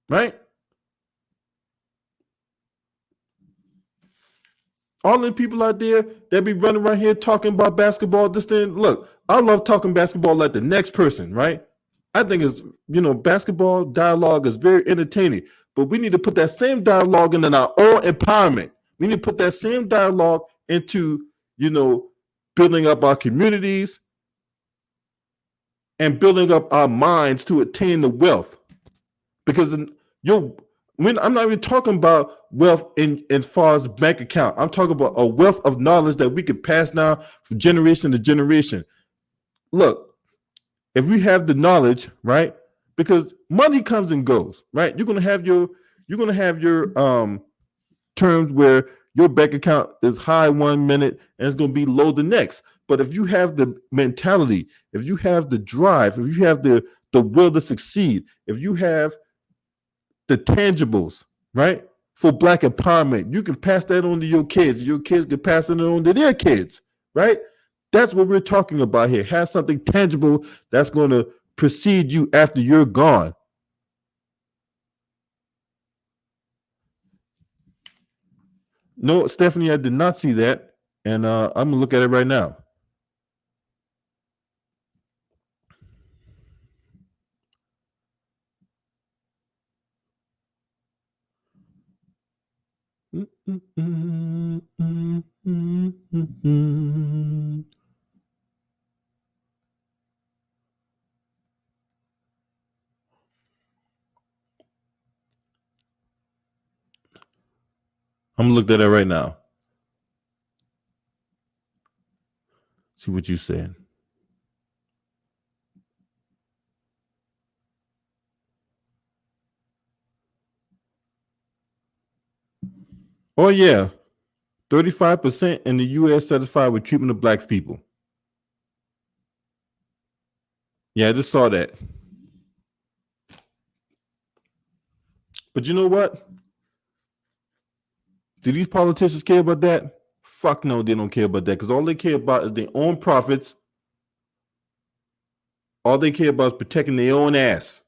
Right? All the people out there that be running around here talking about basketball, this thing. Look, I love talking basketball like the next person, right? I think it's, basketball dialogue is very entertaining, but we need to put that same dialogue into our own empowerment. We need to put that same dialogue into, building up our communities and building up our minds to attain the wealth. Because I'm not even talking about wealth in as far as bank account. I'm talking about a wealth of knowledge that we could pass down from generation to generation. Look, if we have the knowledge, right? Because money comes and goes, right? You're gonna have your terms where your bank account is high 1 minute and it's gonna be low the next. But if you have the mentality, if you have the drive, if you have the will to succeed, if you have the tangibles, right, for black empowerment, you can pass that on to your kids. Your kids can pass it on to their kids, right? That's what we're talking about here. Have something tangible that's going to precede you after you're gone. No, Stephanie, I did not see that. And I'm going to look at it right now. I'm gonna look at it right now. See what you said. Oh yeah, 35% in the U.S. satisfied with treatment of black people. Yeah, I just saw that. But you know what? Do these politicians care about that? Fuck no, they don't care about that, because all they care about is their own profits. All they care about is protecting their own ass.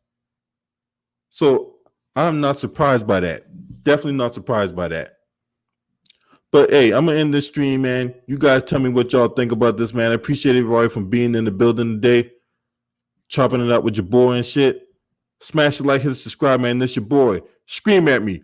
So I'm not surprised by that. Definitely not surprised by that. But hey, I'm gonna end this stream, man. You guys tell me what y'all think about this, man. I appreciate everybody from being in the building today, chopping it up with your boy and shit. Smash the like, hit the subscribe, man. This your boy. Scream at me.